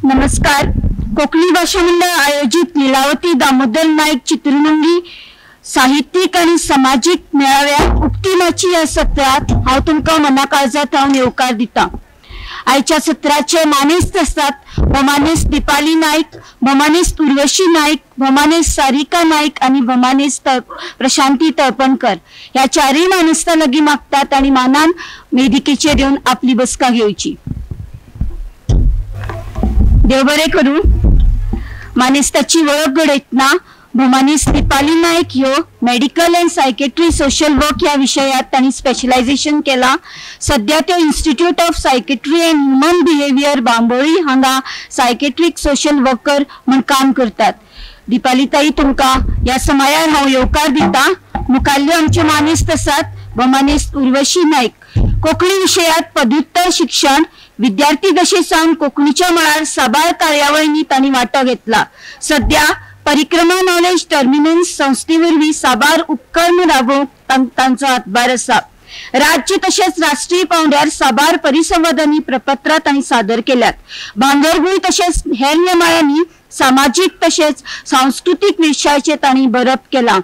नमस्कार. कोकणी भाषा मंडळ आयोजित लीलावती दामोदर नाईक चित्रनंदी साहित्यिक आणि सामाजिक मेळाव्यात उक्तीमाची या सत्रात हांव तुमकां मना काळजात हांव येवकार दिता. आयच्या सत्राचे मानेस्त असतात भमानेस दिपाली नाईक, भमानेस उर्वशी नाईक, भमानेस सारिका नाईक आणि भमानेस प्रशांती तळपणकर. ह्या चारही मानेस्तां लागीं मागतात आणि मानान वेदिकेचेर येवन आपली बसका घेवची. देव बरें करूं. मानेस्ताची वळख घडयतना भमानेस दिपाली नाईक ह्यो medical and psychiatry social work ह्या विशयात तांणी स्पेशलायझेशन केला. सध्या त्यो institute of psychiatry and human behaviour Bambolim हांगा सायकेट्रिक सोशल वर्कर म्हण काम करतात. दिपाली ताई तुमकां ह्या समयार हांव येवकार दिता. मुखाल्ल्यो आमच्यो मानेस्त आसात भमानेस उर्वशी नाईक. कोंकणी विशयात पदव्युत्तर शिक्षण विद्यार्थी दशेसावन कोंकणीच्या मळार साबार कार्यावळींनी तांणी वांटो घेतला. सध्या परिक्रमा नॉलेज टर्मिनन्स संस्थेवरवीं साबार उपक्रम राबोवंक तांचो हातभार आसा. राज्य तशेंच राष्ट्रीय पांवड्यार साबार परिसंवादांनी प्रपत्रां तांणी सादर केल्यात. भांगरभूंय तशेंच हेर नेमाळ्यांनी सामाजीक तशेंच सांस्कृतीक विशयाचेर तांणी बरप केला.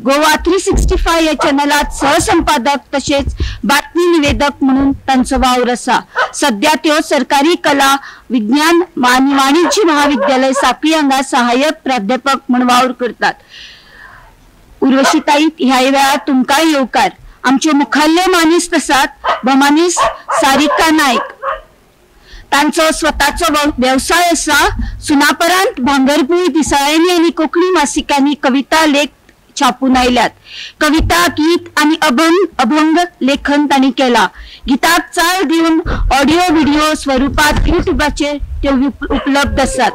गोवा 365 या चॅनलात सहसंपादक तशेंच बातमी निवेदक म्हणून तांचो वावर आसा. सध्या त्यो सरकारी कला विज्ञान आणि वाणिज्य महाविद्यालय सापी हांगा सहाय्यक प्राध्यापक म्हणून वावर करतात. उर्वशीताई ह्या वेळार तुमकां येवकार. आमच्यो मुखाल्ल्यो मानेस्त आसात भमानेस सारिका नाईक. तांचो स्वताचो व्यवसाय आसा. सुनापरांत भांगरभूंय दिसाळ्यांनी आणि कोंकणी मासिकांनी कविता लेख छापून आयल्यात. कविता गीत आणि अभंग लेखन तांणी केला. गीताक चाल दिवन ऑडिओ व्हिडिओ स्वरूपात युट्यूबाचेर ते उपलब्ध आसात.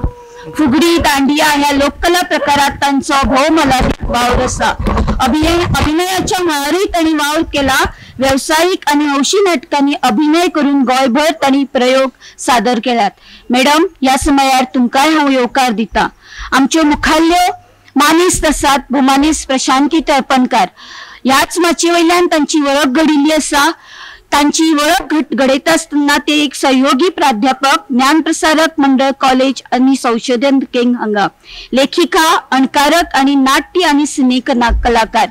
फुगडी दांडिया ह्या लोककला प्रकारात तांचो भोवमोलादीक वावर आसा. अभिनयाच्या मळारूय तांणी वावर केला. व्यावसायिक आणि हौशी नाटकांनी अभिनय करून गोंयभर तांणी प्रयोग सादर केल्यात. मॅडम ह्या समयार तुमकांय हांव येवकार दिता. आमच्यो मुखाल्ल्यो मानेस्त आसात भमानेस प्रशांती तळपणकार. ह्याच माचे वयल्यान तांची वळख घडिल्ली आसा. तांची वळख घडयता आसतना ते एक सहयोगी प्राध्यापक ज्ञानप्रसारक मंडळ कॉलेज आणि संशोधन केंद्र हांगा. लेखिका, अणकारक आणि नाट्य आणि सिने कलाकार.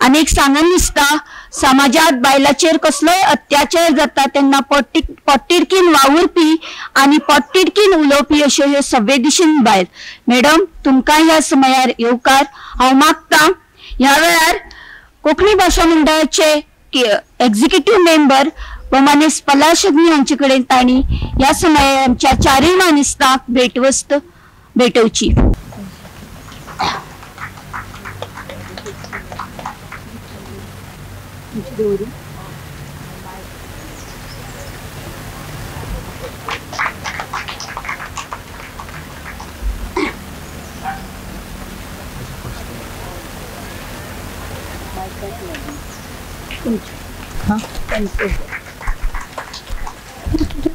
अनेक सांगन दिसता समाजात बायलाचेर कसलोय अत्याचार जाता तेन्ना पोटतिडकीन वावुरपी आणि पोटतिडकीन उलोवपी अश्यो ह्यो संवेदनशील बायल. मॅडम तुमकां ह्या समयार येवकार हांव मागता. ह्या वेळार कोंकणी भाषा मंडळाचे एक्झिक्युटिव्ह मेंबर भमानेस पलाश अग्नी हांचे कडेन तांणी ह्या समयार आमच्या चारय मानेस्तांक भेटवस्त भेटोवची.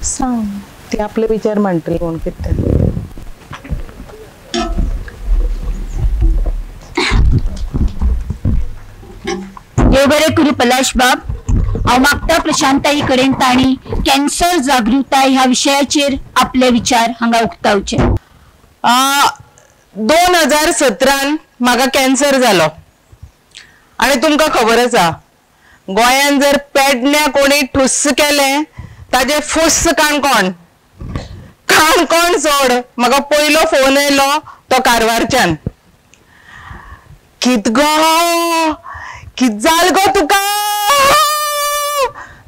सांग ते आपले विचार म्हणटले कोण कितें. देव बरें करूं पलाश बाब. हांव मागता प्रशांताई कडेन तांणी कॅन्सर जागृताय ह्या विशयाचेर आपले विचार हांगा उक्तावचे. 2017 म्हाका कॅन्सर जालो आणि तुमकां खबर आसा गोंयान जर पेडण्या कोणी ठुस्स केले ताजे फुस्स काणकोण सोड. म्हाका पयलो फोन येयलो तो कारवारच्यान. कित जाल गो तुका.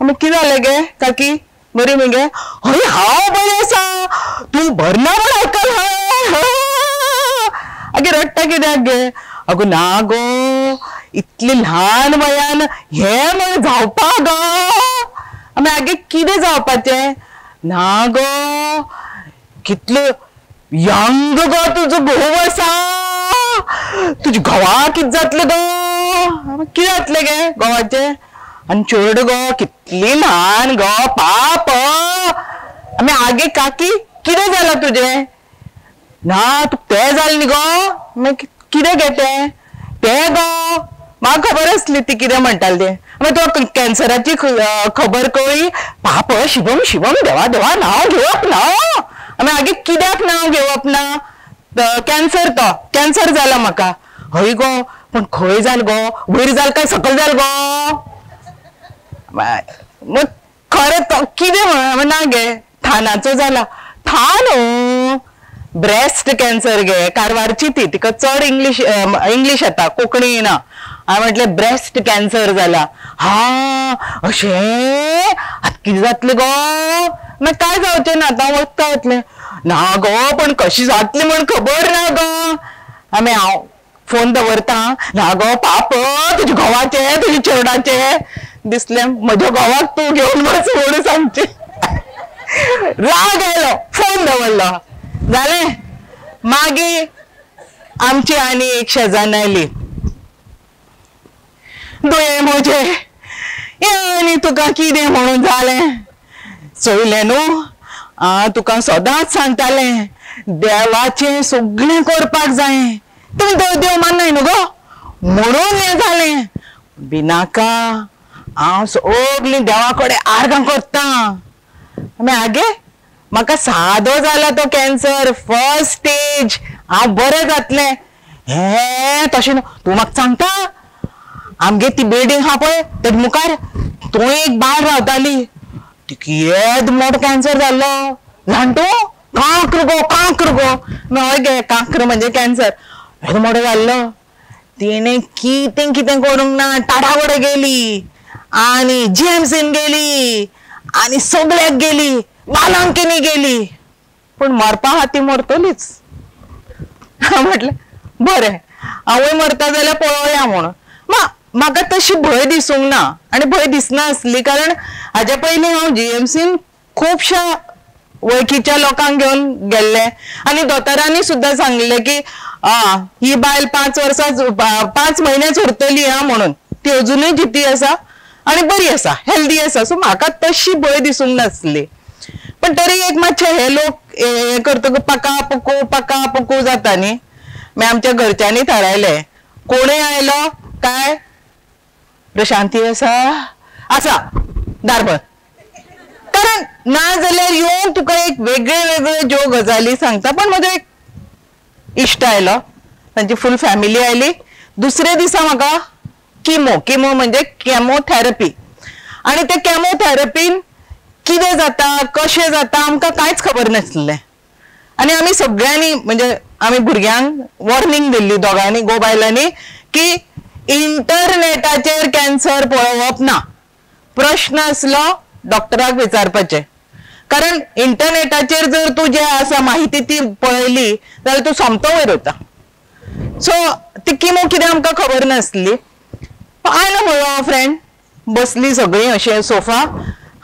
कितें जालें गे काकी बरी मगे. हय हांव बरें आसा. तूं भरना म्हण आयकल. आगे रडटा कित्याक गे. अगो ना गो इतली ल्हान वयान हे म्हण जावपा गो. आगे कितें जावपाचें ना गो. कितलो यंग गो तुजो घोव आसा. तुज्या घोवा कितें जातलें गो. कितें जातलें गे घोवाचें. आनी चेड गो कितली ल्हान गो पाप. आगे काकी कितें जालां तुजें. ना तुका तें जालें न्ही गो. कितें गे तें गो. म्हाका खबर आसली ती कितें म्हणटाली तें. तो कॅन्सराची खबर कळ्ळी. पाप शिवम शिवम देवा देवा नांव घेवप ना. आमी आगे कित्याक नांव घेवप ना कॅन्सर जाला म्हाका हय गो पण खंय जाल गो वयर जाल काय सकयल जाल गो मग खरें तो कितें ना गे थानाचो जाला थान ब्रेस्ट कॅन्सर गे कारवारची ती तिका चड इंग्लीश येता कोंकणी येना हांवें म्हटलें ब्रेस्ट कॅन्सर जाला हा अशें आतां कितें जातलें गो मागीर काय जावचें ना आतां वखदां वतलें ना गो पण कशी जातली म्हण खबर ना गो आमी हांव फोन दवरता ना गो पाप तुज्या घोवाचे तुज्या चेडवाचे दिसलें म्हज्या घोवाक तूं घेवन वच म्हणून सांगचें राग आयलो फोन दवरलो जालें मागीर आमची आनी एक शेजान आयली दोये म्हजे आनी तुका कितें म्हणून जालें चोयलें न्हू तुका सदांच सांगतालें देवाचें सगळें करपाक जाय तुमी देव माननाय न्हू गो म्हणून हें जालें बिनाका हांव सगळीं देवा कडेन आर्गां करता आमी आगे म्हाका सादो जाला तो कॅन्सर फर्स्ट स्टेज हांव बरें जातलें हे तशें न्हू तूं म्हाका सांगता आमगे ती बिल्डींग आहा पळय तेजे मुखार थंय एक बायल रावताली तिका येद मोठो कॅन्सर जाल्लो जाणटो कांक्र गो हय गे कांक्र म्हणजे कॅन्सर येद मोठो जाल्लो तिणें कितें करूंक ना टाटा कडेन गेली आनी जीएमसीन गेली आनी सगळ्याक गेली बालांकिनी गेली पण मरपा हा ती मरतलीच म्हटलें बरें हांवूय मरता जाल्यार पळोवया म्हणून म्हाका तशी भंय दिसूंक ना आनी भंय दिसना आसली कारण हाज्या पयलीं हांव जीएमसीन खुबश्या वळखीच्या लोकांक घेवन गेल्ले आनी दोतोरांनी सुद्दां सांगलें की ही बायल 5 म्हयने उरतली म्हणून ती अजुनूय जिती आसा आनी बरी आसा हेल्दी आसा सो म्हाका तशी भंय दिसूंक नासली पण तरी एक मातशे हे लोक हे करतकच पका पकू जाता न्ही मागीर आमच्या घरच्यांनी थारायलें कोणूय आयलो काय प्रशांती आसा दार बंद कारण ना जाल्यार येवन तुका एक वेगळे ज्यो गजाली सांगता पण म्हजो एक इश्ट आयलो तांची फूल फॅमिली आयली दुसरे दिसा म्हाका किमो म्हणजे कॅमोथेरपी आणि ते कॅमोथेरपीन कितें जाता कशें जाता आमकां कांयच खबर नासलें आनी आमी सगळ्यांनी म्हणजे आमी भुरग्यांक वॉर्निंग दिल्ली दोगांनी गो बायलांनी की इंटरनेटाचेर कॅन्सर पळोवप ना प्रश्न आसलो डॉक्टराक विचारपाचें कारण इंटरनेटाचेर जर तूं जें आसा माहिती ती पळयली जाल्यार तूं सोमतो वयर वता सो ती किमो कितें आमकां खबर नासली आयलो म्हजो फ्रेंड बसली सगळीं अशें सोफा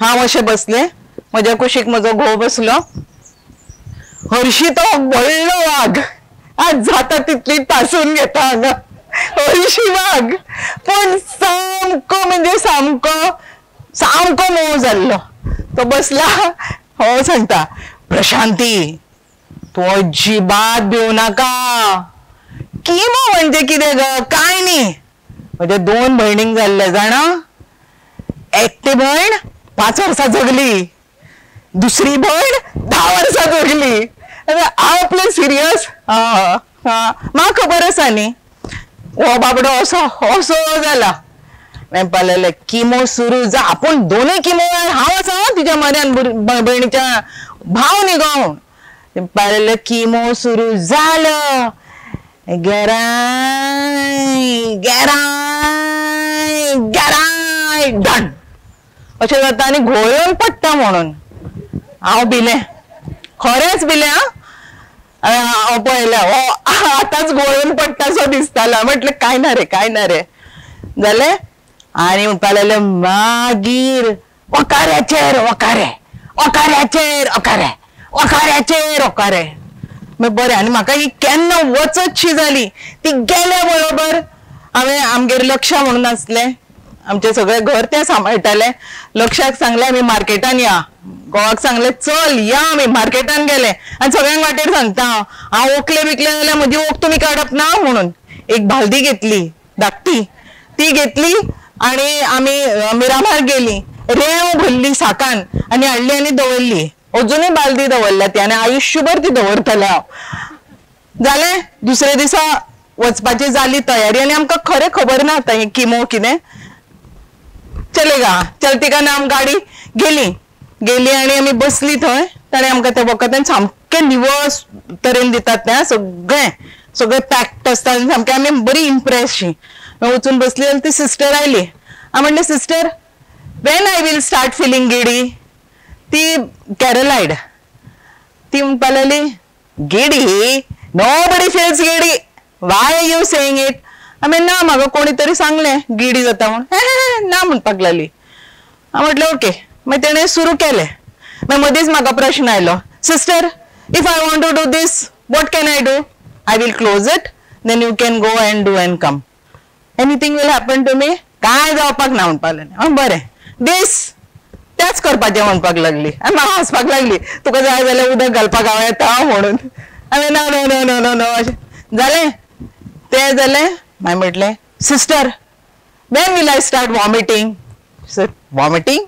हांव अशें बसलें म्हज्या कुशीक म्हजो घोव बसलो हरशी तो व्हडलो वाघ आज जाता तितली तासून घेता हांगा हरशी वाघ पण सामको मोव जाल्लो तो बसला हो सांगता प्रशांती तूं अजिबात भिवू नाका किमो म्हणजे कितें ग काय न्ही म्हज्या 2 भयणींक जाल्ले जाणा एकटी भयण 5 वर्सां जगली दुसरी भयण 10 वर्सां जगली हांव आपलें सिरियस म्हाका खबर आसा न्ही हो बाबडो असो जाला हांवें पळयलें किमो सुरू जा आपूण दोनूय किमो हांव आसा तुज्या मऱ्यान भयणीच्या भाव न्ही गो पळयलें किमो सुरू जालो डन अशें जाता आनी घोळून पडटा म्हणून हांव भिलें खरेंच भिलें हांव पळयलें हो आतांच घोळून पडटा सो दिसतालो म्हटलें काय ना रे जालें आनी म्हणपा लागलें मागीर ओकारे मागीर बरें आनी म्हाका ही केन्ना वचतशी जाली ती गेल्या बरोबर हांवें आमगेर लक्ष म्हणून आसलें आमचें सगळें घर तें सांबाळटालें लक्षाक सांगलें आमी मार्केटान या घोवाक सांगलें चल या आमी मार्केटान गेले आनी सगळ्यांक वाटेर सांगता हांव ओकलें बिकलें जाल्यार म्हजी ओक तुमी काडप ना म्हणून एक बालदी घेतली धाकटी ती घेतली आनी आमी मिरामार गेली रेंव भरली साकान आनी हाडली आनी दवरली अजूनही बालदी दवरल्या ती आनी आयुष्यभर ती दवरतले हांव. जालें दुसरे दिसा वचपाची जाली तयारी आनी आमकां खरें खबर ना आतां हें किमो कितें. चलेगा चलती का नाम गाडी गेली आनी आमी बसली थंय. ताणें आमकां त्या वखदान सामकें निवळ तरेन दितात तें सगळें पॅक्ड आसता आनी सामकें आमी बरी इम्प्रेसशी. वचून बसली जाल्यार ती सिस्टर आयली. हांव म्हणलें sister when I will start feeling giddy. ती कॅरलायड. ती म्हणपा लागली giddy nobody feels giddy why are you saying it. हांवें ना म्हाका कोणी तरी सांगलें गिडी जाता म्हणून ना म्हणपाक लागली. हांव म्हटलें ओके. मागीर तेणें सुरू केलें. मागीर मदींच म्हाका प्रश्न आयलो sister if I want to do this what can I do. I will close it then you can go and do and come. Anything will happen to me. काय जावपाक ना म्हणपाक लागलें. बरें दीस त्याच करपाचें म्हणपाक लागली. आनी म्हाका हांसपाक लागली तुका जाय जाल्यार उदक घालपाक हांव येता म्हणून. हांवें no no no no no no अशें जालें तें जालें. मागीर म्हटलें sister when will I start vomiting. Vomiting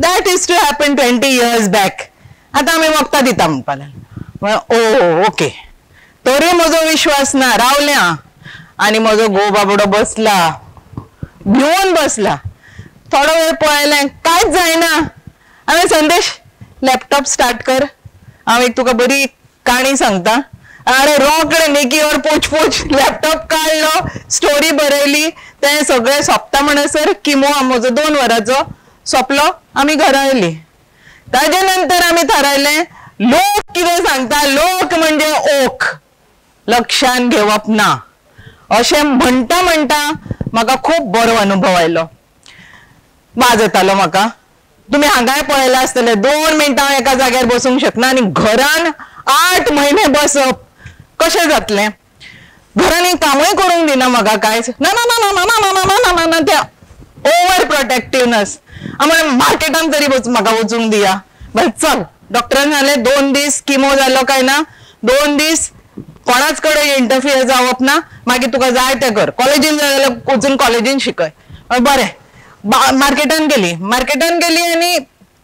that is to happen 20 years बॅक. आतां आमी वखदां दिता म्हणपाक लागलें. Oh okay. तरी म्हजो विश्वास ना रावलें हांव. आनी म्हजो घोव बाबडो बसला भिवून बसला. थोडो वेळ पळयलें कांयच जायना. हांवें संदेश लॅपटॉप स्टार्ट कर हांव एक तुका बरी काणी सांगता. अरे रोकडे नेकीवर पोच लॅपटॉप काडलो स्टोरी बरयली. तें सगळें सोंपता म्हणसर किमो म्हजो 2 वरांचो सोंपलो. आमी घरा आयली. ताजे नंतर आमी थारायलें लोक कितें सांगता लोक म्हणजे ओक लक्षान घेवप ना अशें म्हणटा म्हाका खूब बरो अनुभव आयलो. वाज येतालो म्हाका. तुमी हांगाय पळयला आसतलें 2 मिनटां हांव एका जाग्यार बसूंक शकना आनी घरान 8 म्हयने बसप कशें जातलें. घरान एक कामूय करूंक दिना म्हाका कांयच. ना ना ना ना ना ना ना ना ना त्या ओवर प्रोटेक्टिवनेस. हांव मार्केटान तरी म्हाका वचूंक दिया. बरें चल डॉक्टरान सांगलें 2 दीस किमो जालो काय ना 2 दीस कोणाच कडेन इंटरफियर जावप ना. मागीर तुका जाय तें कर. कॉलेजीन जाय जाल्यार वचून कॉलेजीन शिकय. बरें मार्केटान गेली आनी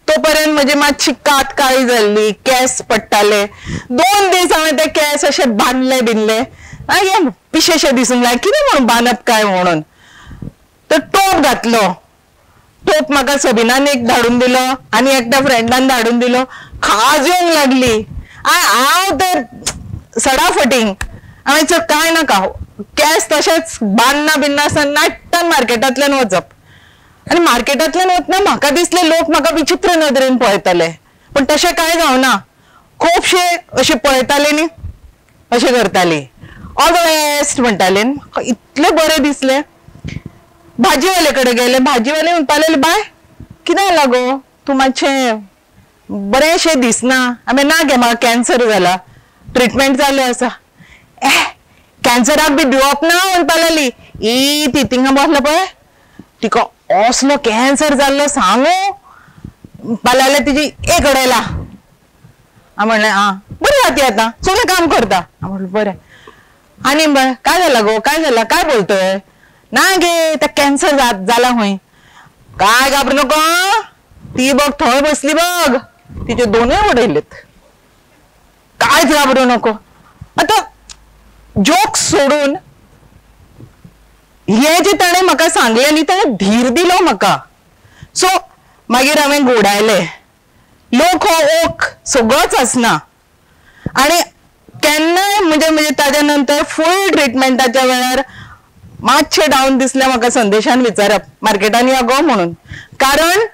तोपर्यंत म्हजी मातशी कात काळी जाल्ली केस पडटाले. 2 दीस हांवें ते केस अशे बांदले बिनले पिशेशे दिसूंक लागले कितें म्हणून बांदप काय म्हणून. तर टोप घातलो. टोप म्हाका सबिनान एक धाडून दिलो आनी एकट्या फ्रेंडान धाडून दिलो. खाज येवंक लागली. हांव तर सडाफटींग. हांवें चल काय नाका केस तशेंच बांदना बिन्ना आसतना नाट्टान मार्केटांतल्यान वचप. आनी मार्केटांतल्यान वतना म्हाका दिसलें लोक म्हाका विचित्र नदरेन पळयताले. पण तशें कांय जावना. खुबशे अशे पळयताले न्ही अशें करताली. ऑल द बेस्ट म्हणटाले. म्हाका इतलें बरें दिसलें. भाजीवाले कडेन गेले. भाजीवाले म्हणपाक लागले बाय कितें जाला गो तूं मातशें बरेंशें दिसना. हांवें ना गे म्हाका कॅन्सर जाला ट्रिटमेंट चालू आसा. कॅन्सराक बी भिवप ना म्हणपाक लागली. ती थिंगा बसला पळय तिका असलो कॅन्सर जाल्लो सांगू म्हणपाक लागलें तिची एक अडेला. हांव म्हणलें बरी जाती आतां सगळें काम करता. हांव म्हणलें बरें. आनी काय जाला गो काय जाला काय बोलतोय. ना गे त्या कॅन्सर जाला खंय. काय घाबरू नको. ती बघ थंय बसली बघ तिचे 2 उडयलेत. कांयच घाबरू नको. आतां जोक्स सोडून हे जे ताणें म्हाका सांगलें न्ही ताणें धीर दिलो म्हाका. सो मागीर हांवें घोडायलें लोक हो ओक सगळोच आसना. आनी केन्नाय म्हणजे ताज्या नंतर फूल ट्रिटमेंटाच्या वेळार मातशें डावन दिसलें म्हाका संदेशान विचारप मार्केटान या गो म्हणून. कारण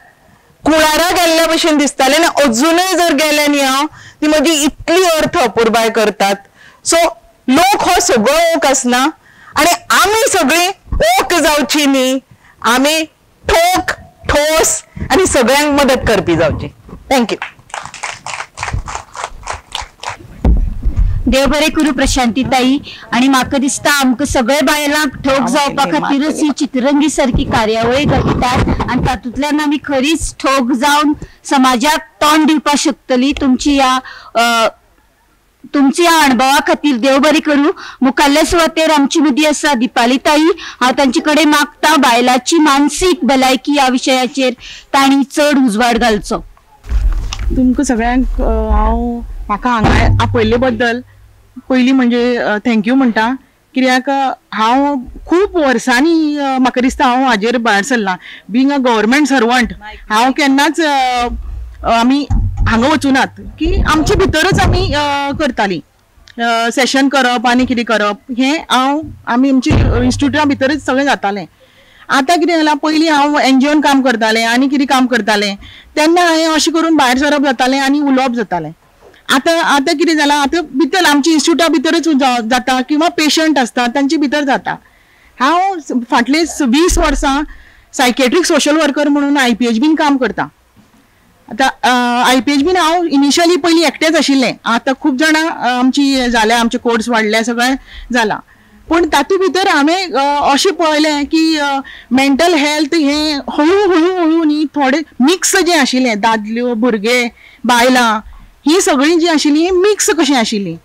कुळारा गेल्ल्या भशेन दिसतालें आनी अजुनूय जर गेलें न्ही हांव ती म्हजी इतली अर्थ अपुरबाय करतात. सो लोक हो सगळो ओक आसना आनी आमी सगळीं ओक जावची न्ही. आमी ठोक ठोस आनी सगळ्यांक मदत करपी जावची. थँक्यू. देव बरें करूं प्रशांती ताई. आणि म्हाका दिसता आमकां सगळे बायलांक ठोक जावपा खातीरच ही चित्ररंगी सारकी कार्यावळी घडयतात आनी तातूंतल्यान आमी खरीच ठोक जावन समाजाक तोंड दिवपाक शकतली. तुमची ह्या अणभवा खातीर देव बरें करूं. मुखाल्ल्या सुवातेर आमची मदीं आसा दिपाली ताई. हांव तांचे कडेन मागता बायलांची मानसीक भलायकी ह्या विशयाचेर तांणी चड उजवाड घालचो. तुमकां सगळ्यांक हांव म्हाका हांगा आपयल्ले बद्दल पयलीं म्हणजे थँक्यू म्हणटा, कित्याक हांव खूब वर्सांनी म्हाका दिसता हांव हाजेर भायर सरलां. बींग अ गव्हर्मेंट सर्वंट हांव केन्नाच आमी हांगा वचूनात, की आमचे भितरच आमी करतालीं सेशन करप आनी कितें करप हें आमी आमच्या इन्स्टिट्यूटा भितरच सगळें जातालें. आतां कितें जालां, पयलीं हांव एनजीओन काम करतालें आनी कितें काम करतालें तेन्ना हांवें अशें करून भायर सरप जातालें आनी उलोवप जातालें. आतां कितें जालां, आतां भितर आमच्या इन्स्टिट्यूटा भितरच जाता किंवा पेशंट आसता तांचे भितर जाता. हांव फाटले 20 वर्सां सायकेट्रीक सोशल वर्कर म्हणून IPHBन काम करता. आतां IPHBन हांव इनिशियली पयलीं एकटेंच आशिल्लें. आतां खूब जाणां आमची जाल्या, आमचे कोर्स वाडले, सगळें जालां. पूण तातूंत भितर हांवें अशें पळयलें की मेंटल हेल्थ हें हळू हळू न्ही थोडें मिक्स जें आशिल्लें, दादल्यो, भुरगे, बायलां ही सगळीं जी आशिल्लीं मिक्स कशीं आशिल्लीं.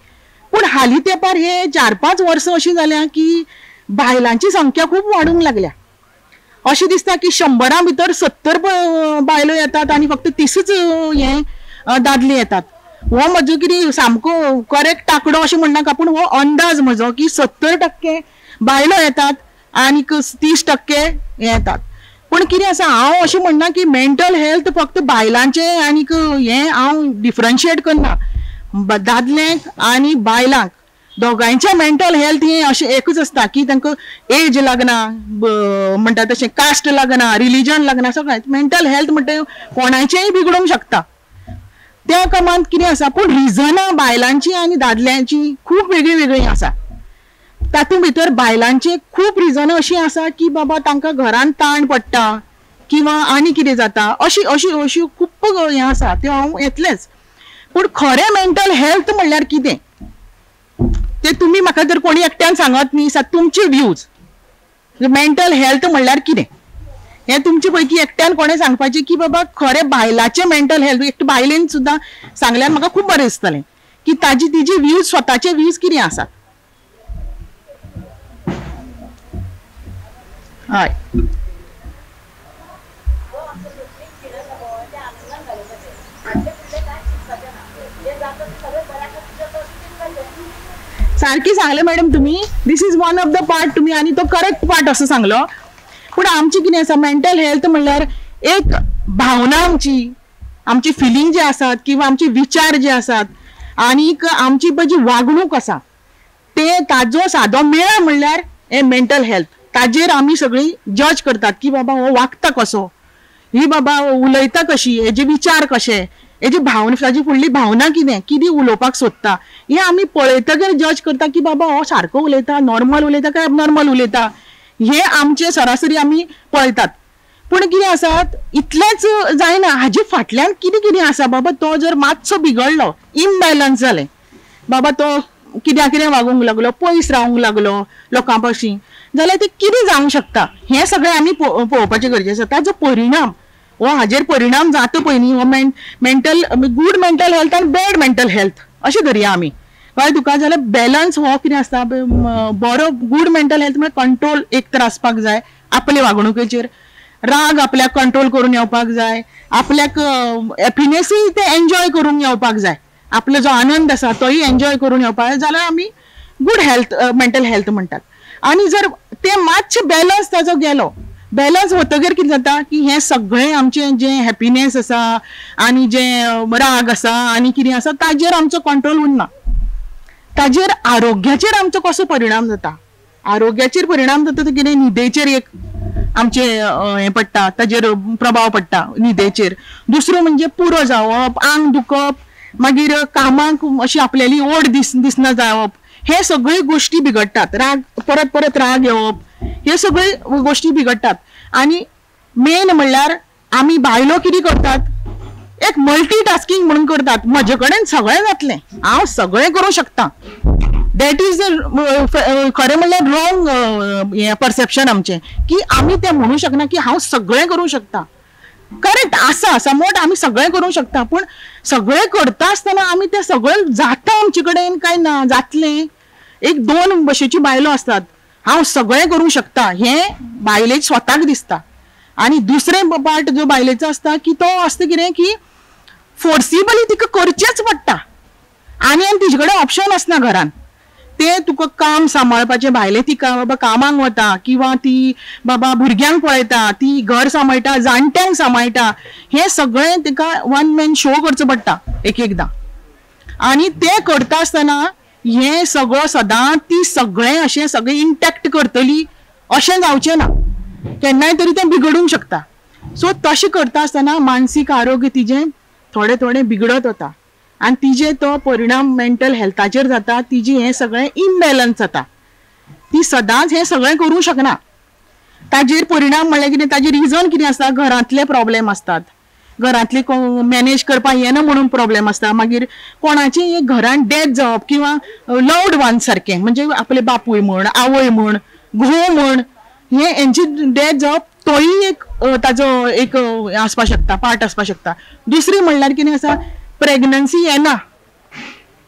पूण हालीं तेंपार हे 4-5 वर्सां अशीं जाल्यां की बायलांची संख्या खूब वाडूंक लागल्या. अशें दिसता की 100 भितर 70 बायलो येतात आनी फक्त 30च हे दादले येतात. हो म्हजो कितें सामको करेक्ट आंकडो अशें म्हणनाका, पूण हो अंदाज म्हजो की 70% बायलो येतात आनी 30% येतात. पूण कितें आसा, हांव अशें म्हणना की मेंटल हेल्थ फक्त बायलांचे आनीक हें हांव डिफरन्शिएट करना. दादल्यांक आनी बायलांक दोगांयचें मेंटल हेल्थ हें अशें एकूच आसता की तांकां एज लागना, म्हणटा तशें कास्ट लागना, रिलीजन लागना, सगळें मेंटल हेल्थ म्हणटा कोणाचेंय बिगडूंक शकता. त्या क्रमांत कितें आसा, पूण रिजनां बायलांची आनी दादल्यांची खूब वेगळी वेगळी आसा. तातूंत भितर बायलांचे खूब रिजनां अशीं आसा की बाबा तांकां घरान ताण पडटा किंवा आनी कितें जाता, अशी खूब हें आसा, त्यो हांव येतलेंच. पूण खरें मेंटल हेल्थ म्हणल्यार कितें तें तुमी म्हाका जर कोणी एकट्यान सांगत न्ही, तुमचे व्ह्यूज मेंटल हेल्थ म्हणल्यार कितें हें तुमचे पैकी एकट्यान कोणें सांगपाचें की बाबा खरें बायलाचें मेंटल हेल्थ. एक बायलेन सुद्दां सांगल्यार म्हाका खूब बरें दिसतलें की तिचे व्ह्यूज, स्वताचे व्ह्यूज कितें आसात. हय, सारकी सांगलें मॅडम तुमी. This is one of the part तुमी, आनी तो करेक्ट पार्ट असो सांगलो. पूण आमची कितें आसा, मेंटल हेल्थ म्हणल्यार एक भावना आमची फिलींग जे आसात किंवा आमचे विचार जे आसात आनीक आमची पळय जी वागणूक आसा ते ताजो सादो मेळ म्हणल्यार हे मेंटल हेल्थ. ताजेर आमी सगळीं जज करतात की बाबा हो वागता कसो, ही बाबा उलयता कशी, हेजे विचार कशे, हेजी भावना, ताजी फुडली भावना कितें उलोवपाक सोदता, हें आमी पळयतकीर जज करता की बाबा हो सारको उलयता, नॉर्मल उलयता काय एबनॉर्मल उलयता, हें आमचे सरासरी आमी पळयतात. पूण कितें आसा, इतलेंच जायना, हाजे फाटल्यान कितें कितें आसा. बाबा तो जर मातसो बिगडलो, इम्बॅलन्स जालें, बाबा तो कितें वागूंक लागलो, पयस रावंक लागलो लोकां पाशी, जाल्यार ते कितें जावंक शकता हें सगळें आमी पळोवपाचें गरजेचें. ताजो परिणाम हो हाजेर परिणाम जाता पळय न्ही, हो मेंटल गूड मेंटल हेल्थ आनी बॅड मेंटल हेल्थ अशें धरया आमी. कळ्ळें तुका. जाल्यार बॅलन्स हो कितें आसता, बरो गूड मेंटल हेल्थ म्हळ्यार कंट्रोल एक तर आसपाक जाय आपले वागणुकेचेर. राग आपल्याक कंट्रोल करून येवपाक जाय, आपल्याक हॅपिनेसूय ते एन्जॉय करून येवपाक जाय, आपलो जो आनंद आसा तोय एन्जॉय करून येवपाक जाय, जाल्यार आमी गूड हेल्थ मेंटल हेल्थ म्हणटात. आनी जर ते मातशें बॅलन्स ताजो गेलो, बॅलन्स वतगीर कितें जाता की हें सगळें आमचें जें हॅपिनेस आसा आनी जें राग आसा आनी कितें आसा ताजेर आमचो कंट्रोल उरना. ताजेर आरोग्याचेर आमचो कसो परिणाम जाता, आरोग्याचेर परिणाम जाता तो कितें, न्हिदेचेर एक आमचे हें पडटा, ताजेर प्रभाव पडटा न्हिदेचेर. दुसरो म्हणजे पुरो जावप, आंग दुखप, मागीर कामाक अशी आपल्याली ओड दिसना जावप, हे सगळे गोष्टी बिगडटात. राग परत परत राग येवप, हे सगळे गोष्टी बिगडटात. आनी मेन म्हणल्यार आमी बायलो कितें करतात, एक मल्टीटास्किंग म्हणून करतात. म्हजे कडेन सगळें जातलें, हांव सगळें करूं शकता. दॅट इज खरें म्हणल्यार रॉंग परसेप्शन आमचें की आमी तें म्हणूं शकना की हांव सगळें करूं शकता. करेक्ट आसा, समोट आमी सगळें करूं शकता, पूण सगळें करता आसतना आमी तें सगळें जाता आमचे कडेन काय ना, जातलें. एक 2 भशेची बायलो असतात, हांव सगळें करूं शकता हें बायलेक स्वताक दिसता. आनी दुसरें पार्ट जो बायलेचो आसता की तो आसता कितें की फोर्सिबली तिका करचेच पडटा आनी तिचे कडेन ऑप्शन आसना घरान. ते तुका काम सांबाळपाचें भायले तिका बाबा कामाक वता किंवा ती बाबा भुरग्यांक पळयता, ती घर सांबाळटा, जाणट्यांक सांबाळटा, हे सगळें तिका वन मॅन शो करचो पडटा एक एकदां. आनी ते करता आसतना हे सगळो सदांच ती सगळें अशें सगळें इंटॅक्ट करतली अशें जावचें ना. केन्नाय तरी तें बिगडूंक शकता. सो तशें करता आसतना मानसीक आरोग्य तिजें थोडें थोडें बिगडत वता आनी तिजे तो परिणाम मेंटल हेल्थाचेर जाता. तिजी हें सगळें इम्बॅलन्स जाता. ती सदांच हें सगळें करूंक शकना. ताजेर परिणाम म्हणल्यार कितें, ताजेर रिजन कितें आसता, घरांतले प्रॉब्लेम आसतात, घरांतले मॅनेज करपाक येना म्हणून प्रॉब्लेम आसता, मागीर कोणाचें एक घरान डेथ जावप किंवा लव्ड वन सारकें म्हणजे आपले बापूय म्हण, आवय म्हण, घोव म्हण, हे हेंची डेथ जावप तोय एक ताजो एक आसपाक शकता, पार्ट आसपाक शकता. दुसरी म्हणल्यार कितें आसा, प्रेग्नन्सी येना.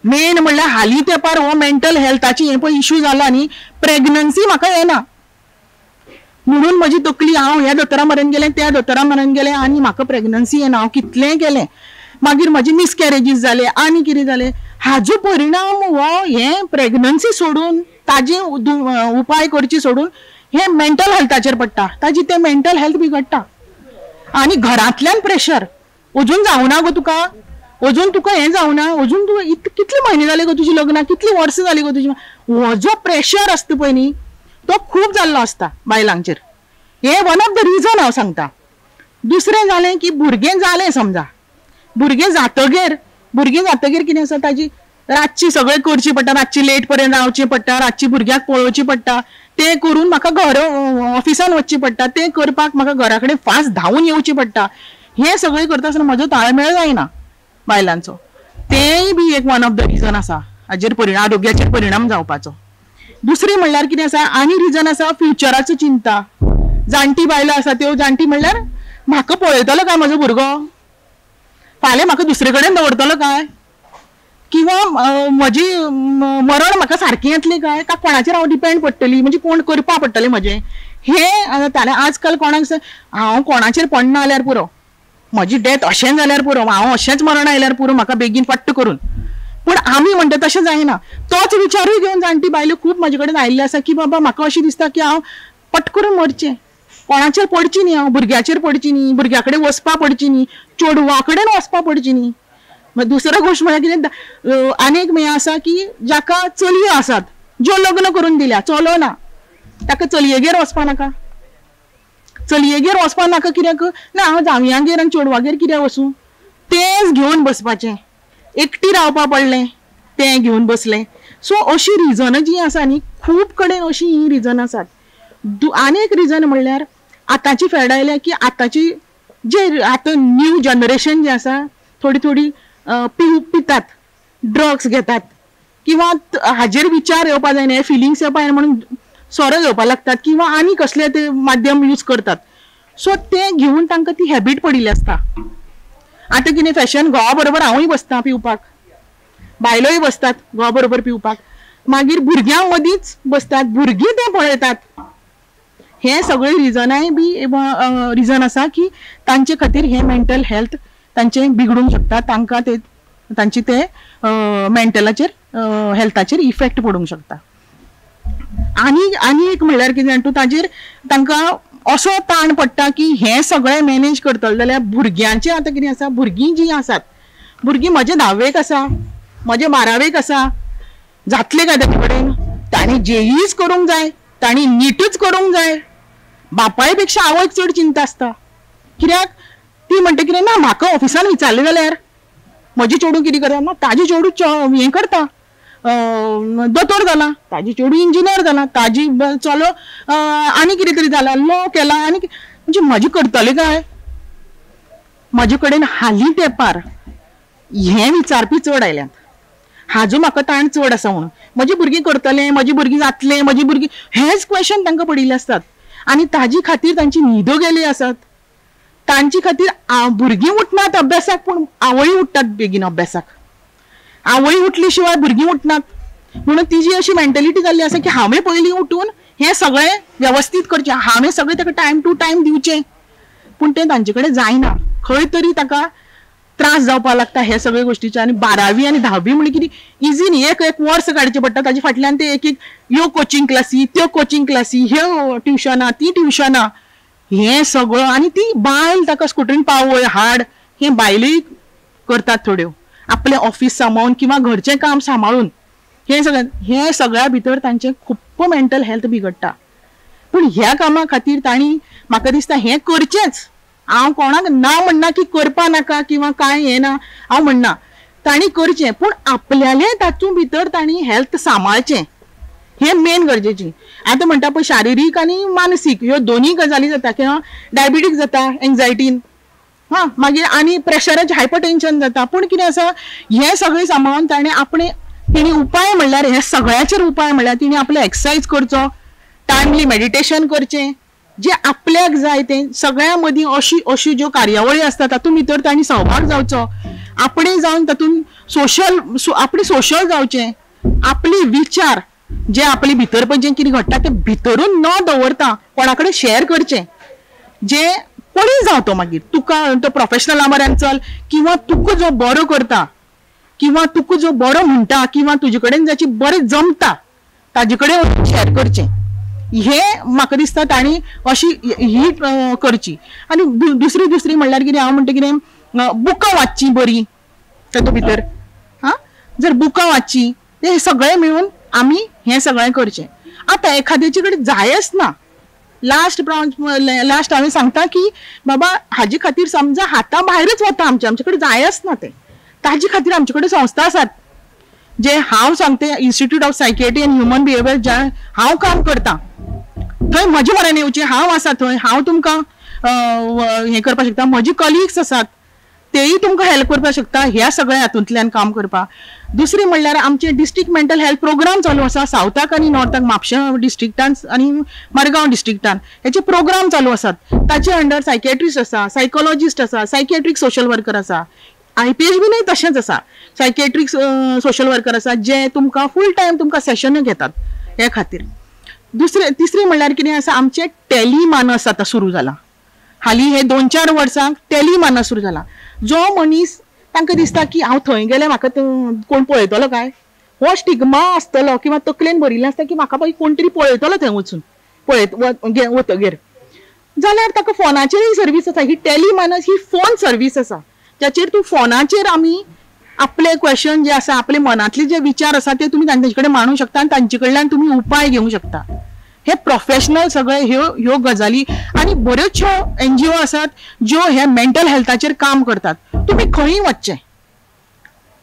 मेन म्हणल्यार हालीं तेंपार हो मेंटल हेल्थाची हे पळय इश्यू जाला न्ही, प्रेग्नन्सी म्हाका येना म्हणून म्हजी तकली, हांव ह्या दोतोरा मरेन गेलें, त्या दोतोरा मरेन गेलें आनी म्हाका प्रेग्नन्सी येना, हांव कितलेंय केलें, मागीर म्हजी मिसकॅरेजीस जाले आनी कितें जालें. हाजो परिणाम हो हे प्रेग्नन्सी सोडून, ताजे उपाय करची सोडून हे मेंटल हेल्थाचेर पडटा. ताजी ते मेंटल हेल्थ बिगडटा. आनी घरांतल्यान प्रेशर, अजून जावना गो तुका, अजून तुका हें जावना, अजून तूं कितले म्हयने जाले गो तुजी लग्नाक, कितलीं वर्सां जालीं गो तुजी. हो जो प्रेशर आसता पळय न्ही, तो खूब जाल्लो आसता बायलांचेर. हे वन ऑफ द रिजन हांव सांगता. दुसरें जालें की भुरगें जालें समजा, भुरगें जातगेर कितें आसा, ताजी रातची सगळें करची पडटा, रातची लेट पर्यंत रावचें पडटा, रातची भुरग्याक पळोवची पडटा, ते करून म्हाका घर ऑफिसान वचचें पडटा, ते करपाक म्हाका घरा कडेन फास्ट धांवून येवचें पडटा. हे सगळें करता आसतना म्हजो ताळमेळ जायना बायलांचो. तेय बी एक वन ऑफ द रिजन आसा हाजेर परिणाम, आरोग्याचेर परिणाम जावपाचो. दुसरी म्हणल्यार कितें आसा, आनी रिजन आसा फ्युचराचो चिंता. जाणटी बायलो आसा त्यो जाणटी म्हणल्यार म्हाका पळयतलो काय म्हजो भुरगो, फाल्यां म्हाका दुसरे कडेन दवरतलो काय, किंवा म्हजी मरण म्हाका सारकी येतली काय, काय कोणाचेर हांव डिपेंड पडटली, म्हणजे कोण करपा पडटलें म्हजें, हे जातालें. आजकाल कोणाक हांव कोणाचेर पडना जाल्यार पुरो, म्हजी डेथ अशें जाल्यार पुरो, हांव अशेंच मरण आयल्यार पुरो, म्हाका बेगीन पट्ट करून. पूण आमी म्हणटा तशें जायना. तोच विचारूय घेवन जाणटी बायलो खूब म्हाजे कडेन आयिल्ले आसा की बाबा म्हाका अशें दिसता की हांव पट करून मरचें, कोणाचेर पडची न्ही, हांव भुरग्याचेर पडची न्ही, भुरग्या कडेन वचपा पडची न्ही, चेडवा कडेन वचपा पडची न्ही. दुसरो गोश्ट म्हळ्यार कितें, आनीक हें आसा की जाका चलयो आसात ज्यो लग्न करून दिल्या, चलो ना, ताका चलयेगेर वचपा नाका, चलयेगेर वचपा नाका. कित्याक ना, हांव जावयांगेर आनी चेडवागेर कित्याक वचूं, तेंच घेवन बसपाचें, एकटी रावपा पडलें, तें घेवन बसलें. सो अशी रिजनां जी आसा न्ही, खूब कडेन अशी ही रिजन आसात. आनी एक रिजन म्हणल्यार आतांची फेड आयल्या की आतांची जे आतां न्यू जनरेशन जें आसा, थोडी पितात, ड्रग्स घेतात, किंवा हाजेर विचार येवपा जायना, हे फिलिंग्स येवपा जायना म्हणून सोरो घेवपा लागतात, किंवा आनी कसले ते माध्यम यूज करतात. सो ते घेवन तांकां ती हॅबीट पडिल्ली आसता. आतां कितें फॅशन, घोवा बरोबर हांवूय बसतां पिवपाक, बायलोय बसतात घोवा बरोबर पिवपाक, मागीर भुरग्यां मदींच बसतात, भुरगीं ते पळयतात. हे सगळे रिजनाय बी रिजन आसा की तांचे खातीर हे मेंटल हेल्थ तांचें बिगडूंक शकता, तांकां ते तांची ते मेंटलाचेर हेल्थाचेर इफेक्ट पडूंक शकता. आनी एक म्हणल्यार कितें जाण तूं, ताजेर तांकां असो ताण पडटा की हें सगळें मॅनेज करतलो जाल्यार भुरग्यांचें आतां कितें आसा, भुरगीं जीं आसात, भुरगीं म्हजे 10वेक आसा, म्हजे 12वेक आसा, जातलें काय ताचे कडेन, तांणी जेईच करूंक जाय, तांणी नीटच करूंक जाय. बापाय पेक्षा आवयक चड चिंता आसता. कित्याक ती म्हणटा कितें, ना म्हाका ऑफिसान विचारलें जाल्यार म्हजें चेडूं कितें करता, ना ताजें चेडूं हें करता, दोतोर जाला, ताजी चेडूं इंजिनियर जाला, ताजी चलो आनी कितें तरी जाला, लॉ केला, आनी म्हणजे म्हजें करतलें काय. म्हजे कडेन हालीं तेंपार हें विचारपी चड आयल्यात. हाजो म्हाका ताण चड आसा म्हणून, म्हजी भुरगीं करतलें, म्हजी भुरगीं जातलें, म्हजी भुरगीं, हेच क्वेश्चन तांकां पडिल्ले आसतात. आनी ताजी खातीर तांची न्हिदो गेली आसात. तांची खातीर भुरगीं उठनात अभ्यासाक, पूण आवय उठतात बेगीन अभ्यासाक. आवय उठली शिवाय भुरगीं उठनात. म्हणून तिजी अशी मेंटलिटी जाल्ली आसा की हांवें पयलीं उठून हें सगळें वेवस्थीत करचें, हांवें सगळें ताका टायम टू टायम दिवचें, पूण तें तांचे कडेन जायना. खंय तरी ताका त्रास जावपा लागता हे सगळे गोष्टीचे. आनी 12वी आनी 10वी म्हणजे कितें इजी न्ही, एक वर्स काडचें पडटा. ताजे फाटल्यान ते एक ह्यो कोचिंग क्लासी, त्यो कोचिंग क्लासी, ह्यो ट्युशनां, ती ट्युशनां, हें सगळं. आनी ती बायल ताका स्कुटरीन पावय हाड, हें बायलूय करतात थोड्यो, आपलें ऑफिस सांबाळून किंवा घरचें काम सांबाळून. हे सगळ्या भितर तांचें खूब मेंटल हेल्थ बिगडटा. पूण ह्या कामा खातीर तांणी म्हाका दिसता हें करचेंच. हांव कोणाक ना म्हणना की करपा नाका किंवा काय हें ना, हांव म्हणना तांणी करचें, पूण आपल्यालें तातूंत भितर तांणी हेल्थ सांबाळचें, हें मेन गरजेचें. आतां म्हणटा पळय शारिरीक आनी मानसीक ह्यो दोनूय गजाली जाता, किंवा डायबिटीक जाता एन्झायटीन, मागीर आनी प्रेशराचें हायपरटेन्शन जाता. पूण कितें आसा, हें सगळें सांबाळून तेणी उपाय म्हणल्यार हे सगळ्याचेर उपाय म्हणल्यार तिणी आपले एक्सरसायज करचो, टायमली मेडिटेशन करचें, जे आपल्याक जाय तें. सगळ्या मदीं अशी ज्यो कार्यावळी आसता तातूंत भितर तांणी सहभाग जावचो, आपणें जावन तातूंत आपणें सोशल जावचें, आपले विचार जे आपले भितर पळय जें कितें घडटा तें भितरून न दवरता कोणा कडेन शेअर करचें. जे कोणीय जावं तो, मागीर तुका तो प्रोफेशनला बऱ्यान चल, किंवा तुका जो बरो करता, किंवा तुका जो बरो म्हणटा, किंवा तुजे कडेन जाची बरें जमता ताजे कडेन शेअर करचें. हे म्हाका दिसता तांणी अशी ही करची. आनी दुसरी म्हणल्यार कितें, हांव म्हणटा कितें, बुकां वाचची बरी तातूंत भितर. जर बुकां वाचची ते सगळें मेळून आमी हें सगळें करचें. आतां एखाद्याचे कडेन जायच ना, लास्ट हांवें सांगता की बाबा हाजे खातीर समजा हाता भायरच वता, आमचे कडेन जायच ना, ते ताजे खातीर आमचे कडेन संस्था आसात, जे हांव सांगते institute of psychiatry end human behaviour, ज्या हांव काम करता थंय म्हजे म्हऱ्यान येवचें, हांव आसा थंय, हांव तुमकां हें करपाक शकता. म्हजी कलिग्स आसात तेय तुमकां हेल्प करपाक शकता ह्या सगळ्या हातूंतल्यान काम करपाक. दुसरी म्हणल्यार आमचे डिस्ट्रिक्ट मेंटल हेल्थ प्रोग्राम चालू आसा सावथाक आनी नॉर्थाक, म्हापशा डिस्ट्रिक्टान आनी मडगांव डिस्ट्रिक्टान हेचे प्रोग्राम चालू आसात. ताचे अंडर सायकियाट्रिस्ट आसा, सायकोलॉजिस्ट आसा, सायकियाट्रीक सोशल वर्कर आसा, IPHB तशेंच आसा, सायकियाट्रीक सोशल वर्कर आसा, जे तुमकां फूल टायम तुमकां सेशन घेतात हे खातीर. तिसरी म्हणल्यार कितें आसा, आमचे टेलिमानस आतां सुरू जाला. हालीं हे 2-4 वर्सांक टेलिमानस सुरू जाला. जो मनीस तांकां दिसता की हांव थंय गेलें म्हाका कोण पळयतलो काय, हो स्टिग्मा आसतलो, किंवा तकलेन भरिल्लें आसता की म्हाका कोण तरी पळयतलो थंय वचून वतगेर, जाल्यार ताका फोनाचेरय सर्वीस आसा. ही टेलिमानस ही फोन सर्वीस आसा, जाचेर तूं फोनाचेर आमी आपले क्वेश्चन जे आसा, आपले मनांतले जे विचार आसा ते तुमी तांचे कडेन मांडूंक शकता, आनी तांचे कडल्यान तुमी उपाय घेवंक शकता. हे प्रोफेशनल सगळे ह्यो गजाली. आनी बऱ्योचश्यो NGO आसात ज्यो हे मेंटल हेल्थाचेर काम करतात. तुमी खंय वचचें,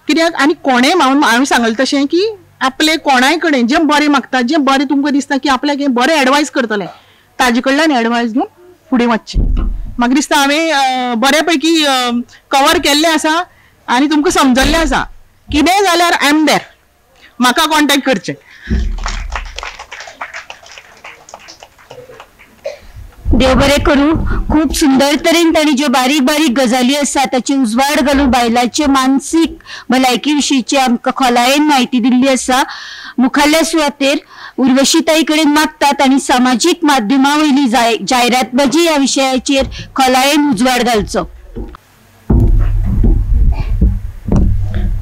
कित्याक आनी कोणें हांवें सांगलें तशें की आपले कोणाय कडेन जें बरें मागता, जें बरें तुमकां दिसता की आपल्याक हें बरें एडवायस करतलें, ताजे कडल्यान एडवायस घेवन फुडें वचचें. म्हाका दिसता हांवें बऱ्या पैकी कवर केल्लें आसा आनी तुमकां समजल्लें आसा. कितेंय जाल्यार आय एम देर, म्हाका कॉन्टेक्ट करचें. देव बरें करूं. खूप सुंदर तरेन तांणी ज्यो बारीक बारीक गजाली आसा ताची उजवाड घालून बायलांचे मानसीक भलायकी विशींची आमकां खोलायेन म्हायती दिल्ली आसा. मुखाल्ल्या सुवातेर उर्वशीताई कडेन मागतात आनी सामाजीक माध्यमां वयली जायरातबाजी ह्या विशयाचेर खोलायेन उजवाड घालचो.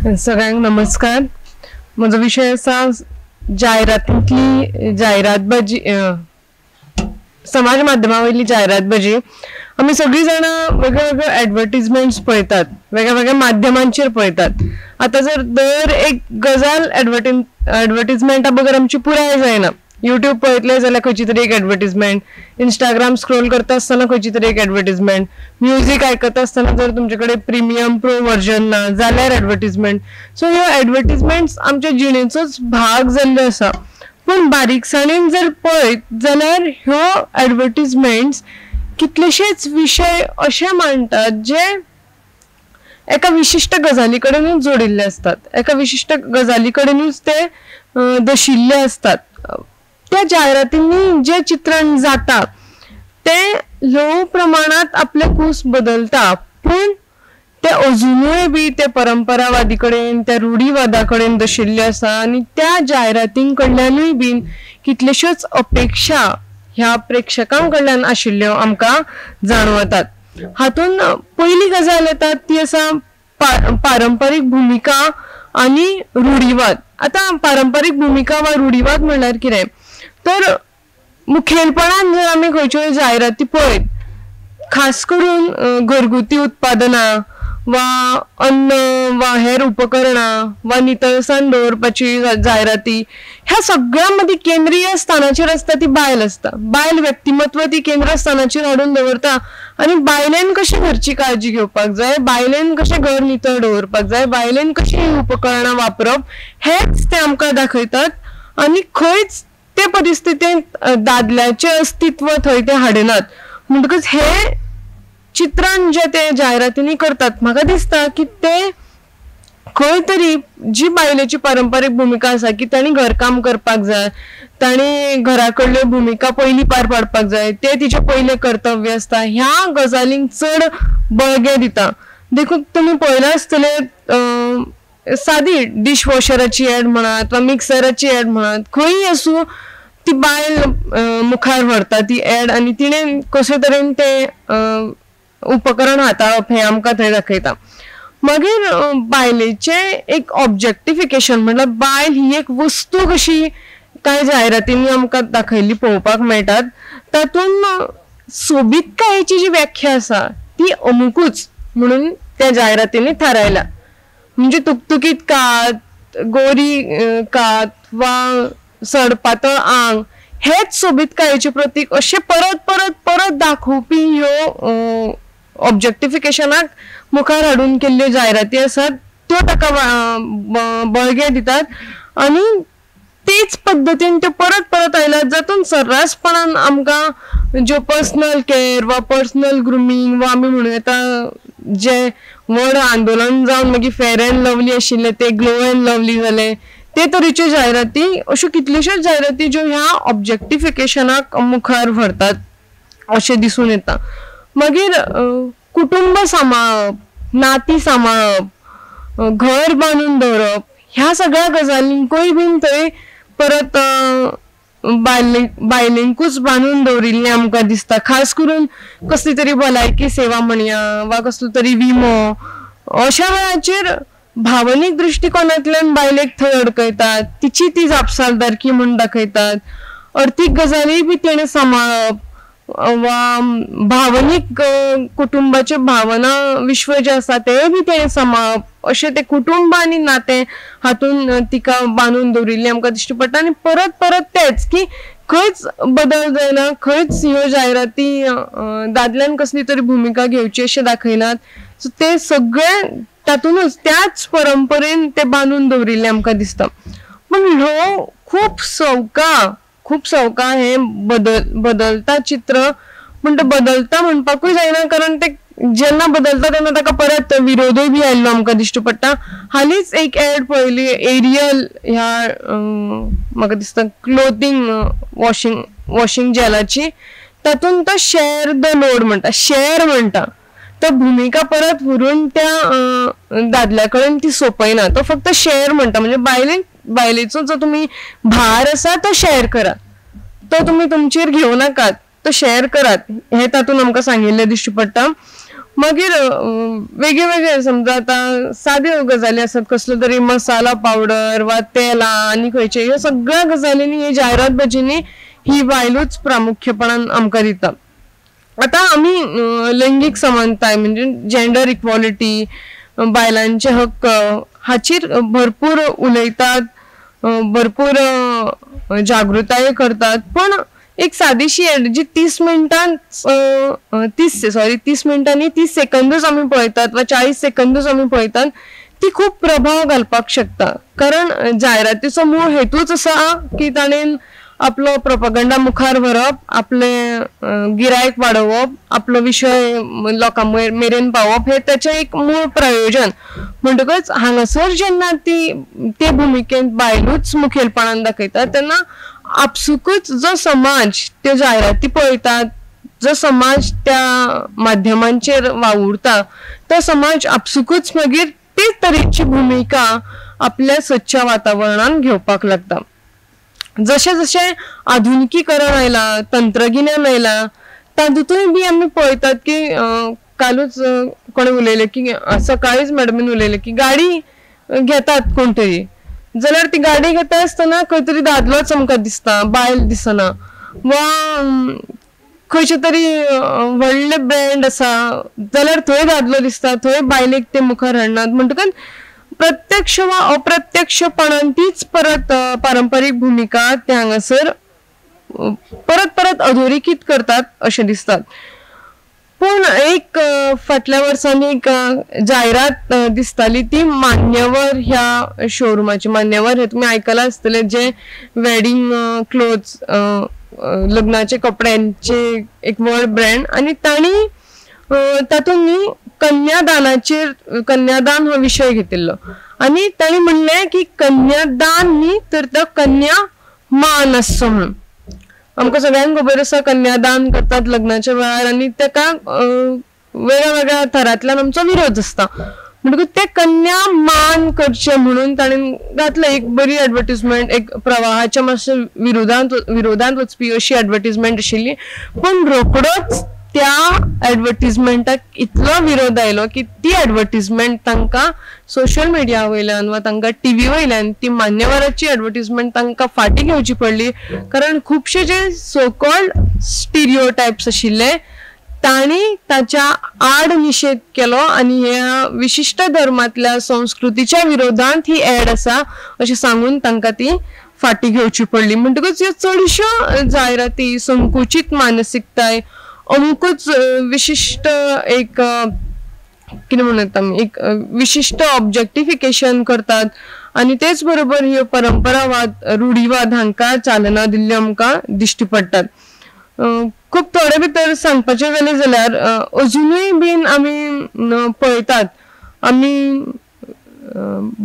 सगळ्यांक नमस्कार. म्हजो विशय आसा जायरातबाजी, समाज माध्यमां वयली जायरातबाजी. आमी सगळीं जाणां वेगळे वेगळे एडवर्टिजमेंट्स पळयतात, वेगळ्या वेगळ्या माध्यमांचेर पळयतात. आतां जर दर एक गजाल एडवर्टिजमेंटा बगर आमची पुराय जायना. युट्यूब पळयतले जाल्यार खंयची तरी एक एडवर्टिजमेंट, इंस्टाग्राम स्क्रोल करता आसतना खंयची तरी एक एडवर्टिजमेंट, म्युझीक आयकता आसतना जर तुमचे कडेन प्रिमियम प्रो वर्जन ना जाल्यार एडवर्टिजमेंट. सो ह्यो एडवर्टिजमेंट्स आमच्या जिणेचोच भाग जाल्लो आसा. पूण बारीकसाणेन जर पळयत जाल्यार ह्यो एडवर्टिजमेंट्स कितलेशेच विशय अशे मांडटात जे एका विशिश्ट गजाली कडेनूच जोडिल्ले असतात, एका विशिश्ट गजाली कडेनूच ते दशिल्ले असतात. त्या जायरातींनी जे चित्रण जाता ते ल्हव प्रमाणात आपले कूस बदलता, पूण ते अजुनूय बी ते परंपरावादी कडेन, त्या रूढीवादा कडेन दशिल्ले आसा. आनी त्या जायरातीं कडल्यानूय बीन कितल्योश्योच अपेक्षा ह्या प्रेक्षकां कडल्यान आशिल्ल्यो आमकां जाणवतात. हातून पयली गजाल येता ती आसा पारंपरिक भूमिका आणि रूढीवाद. आता पारंपरिक भूमिका वा रूढीवाद म्हणल्यार कितें तर मुखेलपणान जर आमी खंयच्यो जायराती पळयत, खास करून घरगुती उत्पादनां वा अन्न वा हेर उपकरणां वा नितळसाण दवरपाची जायराती, ह्या सगळ्या मदीं केंद्रीय स्थानाचेर आसता ती बायल आसता. बायल व्यक्तिमत्व ती केंद्र स्थानाचेर हाडून दवरता आनी बायलेन कशी घरची काळजी घेवपाक जाय, बायलेन कशें घर नितळ दवरपाक जाय, बायलेन कशी ही उपकरणां वापरप हेच ते आमकां दाखयतात. आनी खंयच ते परिस्थितींत दादल्याचें अस्तित्व थंय ते हाडिनात. म्हणटकच हे चित्रण जे ते जायरातींनी करतात, म्हाका दिसता की ते खंय तरी जी बायलेची पारंपारीक भूमिका आसा की ताणी घरकाम करपाक जाय, ताणी घराकडल्यो भूमिका पयली पार पाडपाक जाय, ते तिचे पयले कर्तव्य आसता, ह्या गजालींक चड बळगे दिता. देखून तुमी पळयलां आसतलें सादी डिशवॉशराची एड म्हणात वा मिक्सराची एड म्हणात, खंयी आसूं ती बायल मुखार व्हरता ती एड आनी तिणें कशे तरेन ते उपकरण हाताळप हे आमकां थंय दाखयता. मागीर बायलेचे एक ऑब्जेक्टिफिकेशन म्हणल्यार बायल ही एक वस्तू कशी कांय जायरातींनी आमकां दाखयल्ली पळोवपाक मेळटात. तातूंत सोबीतकायेची जी व्याख्या आसा ती अमुकूच म्हणून त्या जायरातींनी थारायला. म्हणजे तुकतुकीत कात, गोरी कात वा सडपातळ आंग हेच सोबीतकायेचे प्रतीक अशें परत परत परत दाखोवपी ह्यो ऑब्जेक्टिफिकेशनाक मुखार हाडून केल्ल्यो जायराती आसात त्यो ताका बळगे दितात. आनी तेच पद्दतीन त्यो परत परत आयल्यात, जातून सर्रासपणान आमकां ज्यो पर्सनल केअर वा पर्सनल ग्रुमींग वा आमी म्हणूं येता जे व्हड आंदोलन जावन मागीर फेअर अँड लवली आशिल्ले ते ग्लो अँड लवली जाले, ते तरेच्यो जायराती, अश्यो कितल्योश्योच जायराती ज्यो ह्या ऑब्जेक्टिफिकेशनाक मुखार व्हरतात अशें दिसून येता. मागीर कुटुंब सांबाळप, नाती सांबाळप, घर बांदून दवरप ह्या सगळ्या गजालींकूय बीन थंय परत बायलेंकूच बांदून दवरिल्लें आमकां दिसता. खास करून कसली तरी भलायकी सेवा म्हणया वा कसलो तरी विमो, अशा वेळाचेर भावनीक दृश्टिकोनांतल्यान बायलेक थंय अडकयतात, तिची ती जापसालदारकी म्हूण दाखयतात. अर्थीक गजाली बी तेणें सांबाळप वा भावनीक कुटुंबाचे भावना विश्व जे आसा ते बी तेणें सांबाळप, अशें ते कुटुंब आनी नातें हातून तिका बांदून दवरिल्लें आमकां दिश्टी पडटा. आनी परत परत तेच की खंयच बदल जायना, खंयच ह्यो जायराती दादल्यान कसली तरी भुमिका घेवची अशें दाखयनात. सो ते सगळे तातूनच त्याच परंपरेन ते बांदून दवरिल्ले आमकां दिसता. पण ह्यो खूप सवका हे बदलता चित्र पण ते बदलता म्हणपाकूय जायना, कारण ते जेन्ना बदलता तेन्ना ताका परत विरोधूय बी आयल्लो आमकां दिश्टी पडटा. हालींच एक एड पळयली एरियल ह्या म्हाका दिसता क्लोथिंग वॉशिंग जेलाची, तातूंत तो शेअर द लोड म्हणटा तो भूमिका परत व्हरून त्या दादल्या कडेन ती सोंपयना, तो फक्त शेअर म्हणटा. म्हणजे बायलेचो जो तुम्ही भार आसा तो शेअर करा, तो तुम्ही तुमचेर घेवं नाकात, तो शेअर करात, हे तातूंत आमकां सांगिल्लें दिश्टी पडटा. मागीर वेगळे वेगळे समजा आतां साद्यो गजाली आसात, कसलो तरी मसाला पावडर वा तेलां आनी खंयचे, ह्यो सगळ्या गजालींनी हे जायरातबाजींनी ही बायलूच प्रामुख्यपणान आमकां दिता. आता आमी लैंगिक समानताय म्हणजे जेंडर इक्वॉलिटी, बायलांचे हक्क हाचेर भरपूर उलयतात, भरपूर जागृताय करतात. पण एक सादीशी एड जी 30 मिनिटांनी 30 सेकंदच आमी पळयतात वा 40 सेकंदच आमी पळयतात, ती खूप प्रभाव घालपाक शकता. कारण जायरातीचो मूळ हेतूच आसा की ताणेन आपलो प्रोपगंडा मुखार व्हरप, आपले गिरायक वाडोवप, आपलो विशय लोकां मेरेन पावप, हे त्याचे एक मूळ प्रयोजन. म्हणटकच हांगासर जेन्ना ते भुमिकेंत बायलूच मुखेलपणान दाखयतात तेन्ना आपसुकूच जो समाज त्यो जायराती पळयतात, जो समाज त्या माध्यमांचेर वावुरता, तो समाज आपसुकूच मागीर तेच तरेची भूमिका आपल्या सदच्या वातावरणान घेवपाक लागता. जशें जशें आधुनिकीकरण आयलां, तंत्रगिन्यान आयलां, तातूंतय बी आमी पळयतात की कालूच कोणी उलयले की सकाळीच मॅडमीन उलयले की गाडी घेतात कोणतरी, जाल्यार ती गाडी घेता आसतना खंय तरी दादलोच आमकां दिसता, बायल दिसना, वा खंयचे तरी व्हडले ब्रँड आसा जाल्यार थंय दादलो दिसता, थंय बायलेक ते मुखार हाडनात. म्हणटकच प्रत्यक्ष वा अप्रत्यक्षपणान तीच परत पारंपारीक भूमिका ते हांगासर परत परत अधोरेखित करतात अशें दिसतात. पूण एक फाटल्या वर्सांनी एक जायरात दिसताली ती मान्यवर ह्या शोरूमाची. मान्यवर हे तुम्ही आयकलां आसतले, जे वेडिंग क्लोथ्स लग्नाचे कपड्यांचे एक व्हड ब्रँड, आणि तांणी तातूंत न्ही कन्यादान हो विशय घेतिल्लो, आनी तांणी म्हणलें की कन्यादान न्ही तर तो कन्या मान आसचो म्हणून. आमकां सगळ्यांक खबर आसा कन्यादान करतात लग्नाच्या वेळार, आनी ताका वेगळ्या वेगळ्या थरांतल्यान आमचो विरोध आसता. म्हणटकूच ते कन्या मान करचे म्हणून ताणें घातलं एक बरी एडवर्टिजमेंट, एक प्रवाहाच्या मातशे विरोधांत वचपी अशी एडवर्टिजमेंट आशिल्ली. पण रोखडोच त्या एडवर्टिजमेंटाक इतलो विरोध आयलो की ती एडवर्टिजमेंट तांकां सोशल मिडिया वयल्यान वा तांकां टीव्ही वयल्यान ती मान्यवराची एडवर्टिजमेंट तांकां फाटी घेवची पडली. कारण खुबशे जे सो कॉल्ड स्टिरियोटायप्स आशिल्ले तांणी ताच्या आड निषेध केलो, आनी ह्या विशिष्ट धर्मांतल्या संस्कृतीच्या विरोधांत ही एड आसा अशें सांगून तांकां ती फाटी घेवची पडली. म्हणटकूच ह्यो चडश्यो जायराती संकुचित मानसिकताय, अमुकूच विशिष्ट एक कितें म्हणत आमी एक विशिष्ट ऑब्जेक्टिफिकेशन करतात, आनी तेच बरोबर ह्यो परंपरावाद रूढीवाद हांकां चालना दिल्ली आमकां दिश्टी पडटात. खूब थोडे भितर सांगपाचें गेलें जाल्यार अजुनूय बीन आमी पळयतात, आमी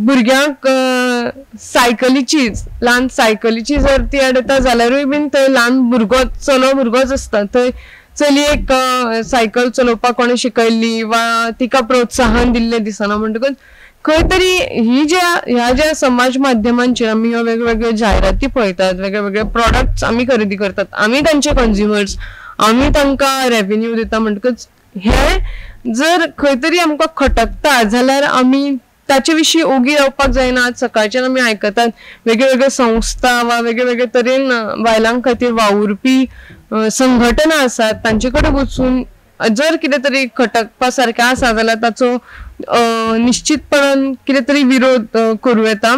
भुरग्यांक सायकलीचीच ल्हान सायकलीची जर ती एड येता जाल्यारूय बीन थंय ल्हान भुरगो चलो भुरगोच आसता, थंय चलयेक सायकल चलोवपाक कोणें शिकयल्ली वा तिका प्रोत्साहन दिल्लें दिसना. म्हणटकूच खंय तरी ह्या ज्या समाज माध्यमांचेर आमी ह्यो वेगवेगळ्यो जायराती पळयतात, वेगळे वेगळे प्रॉडक्ट्स आमी खरेदी करतात, आमी तांचे कन्झ्युमर्स, आमी तांकां रेव्हेन्यू दिता. म्हणटकच हे जर खंय तरी आमकां खटकता जाल्यार आमी ताचे विशीं ओगी रावपाक जायना. आज सकाळच्यान आमी आयकतात वेगळे वेगळे संस्था वा वेगळे वेगळे तरेन बायलां खातीर वावुरपी संघटना आसात, तांचे कडेन वचून जर कितें तरी खटकपा सारकें आसा जाल्यार ताचो निश्चितपणान कितें तरी विरोध करूं येता.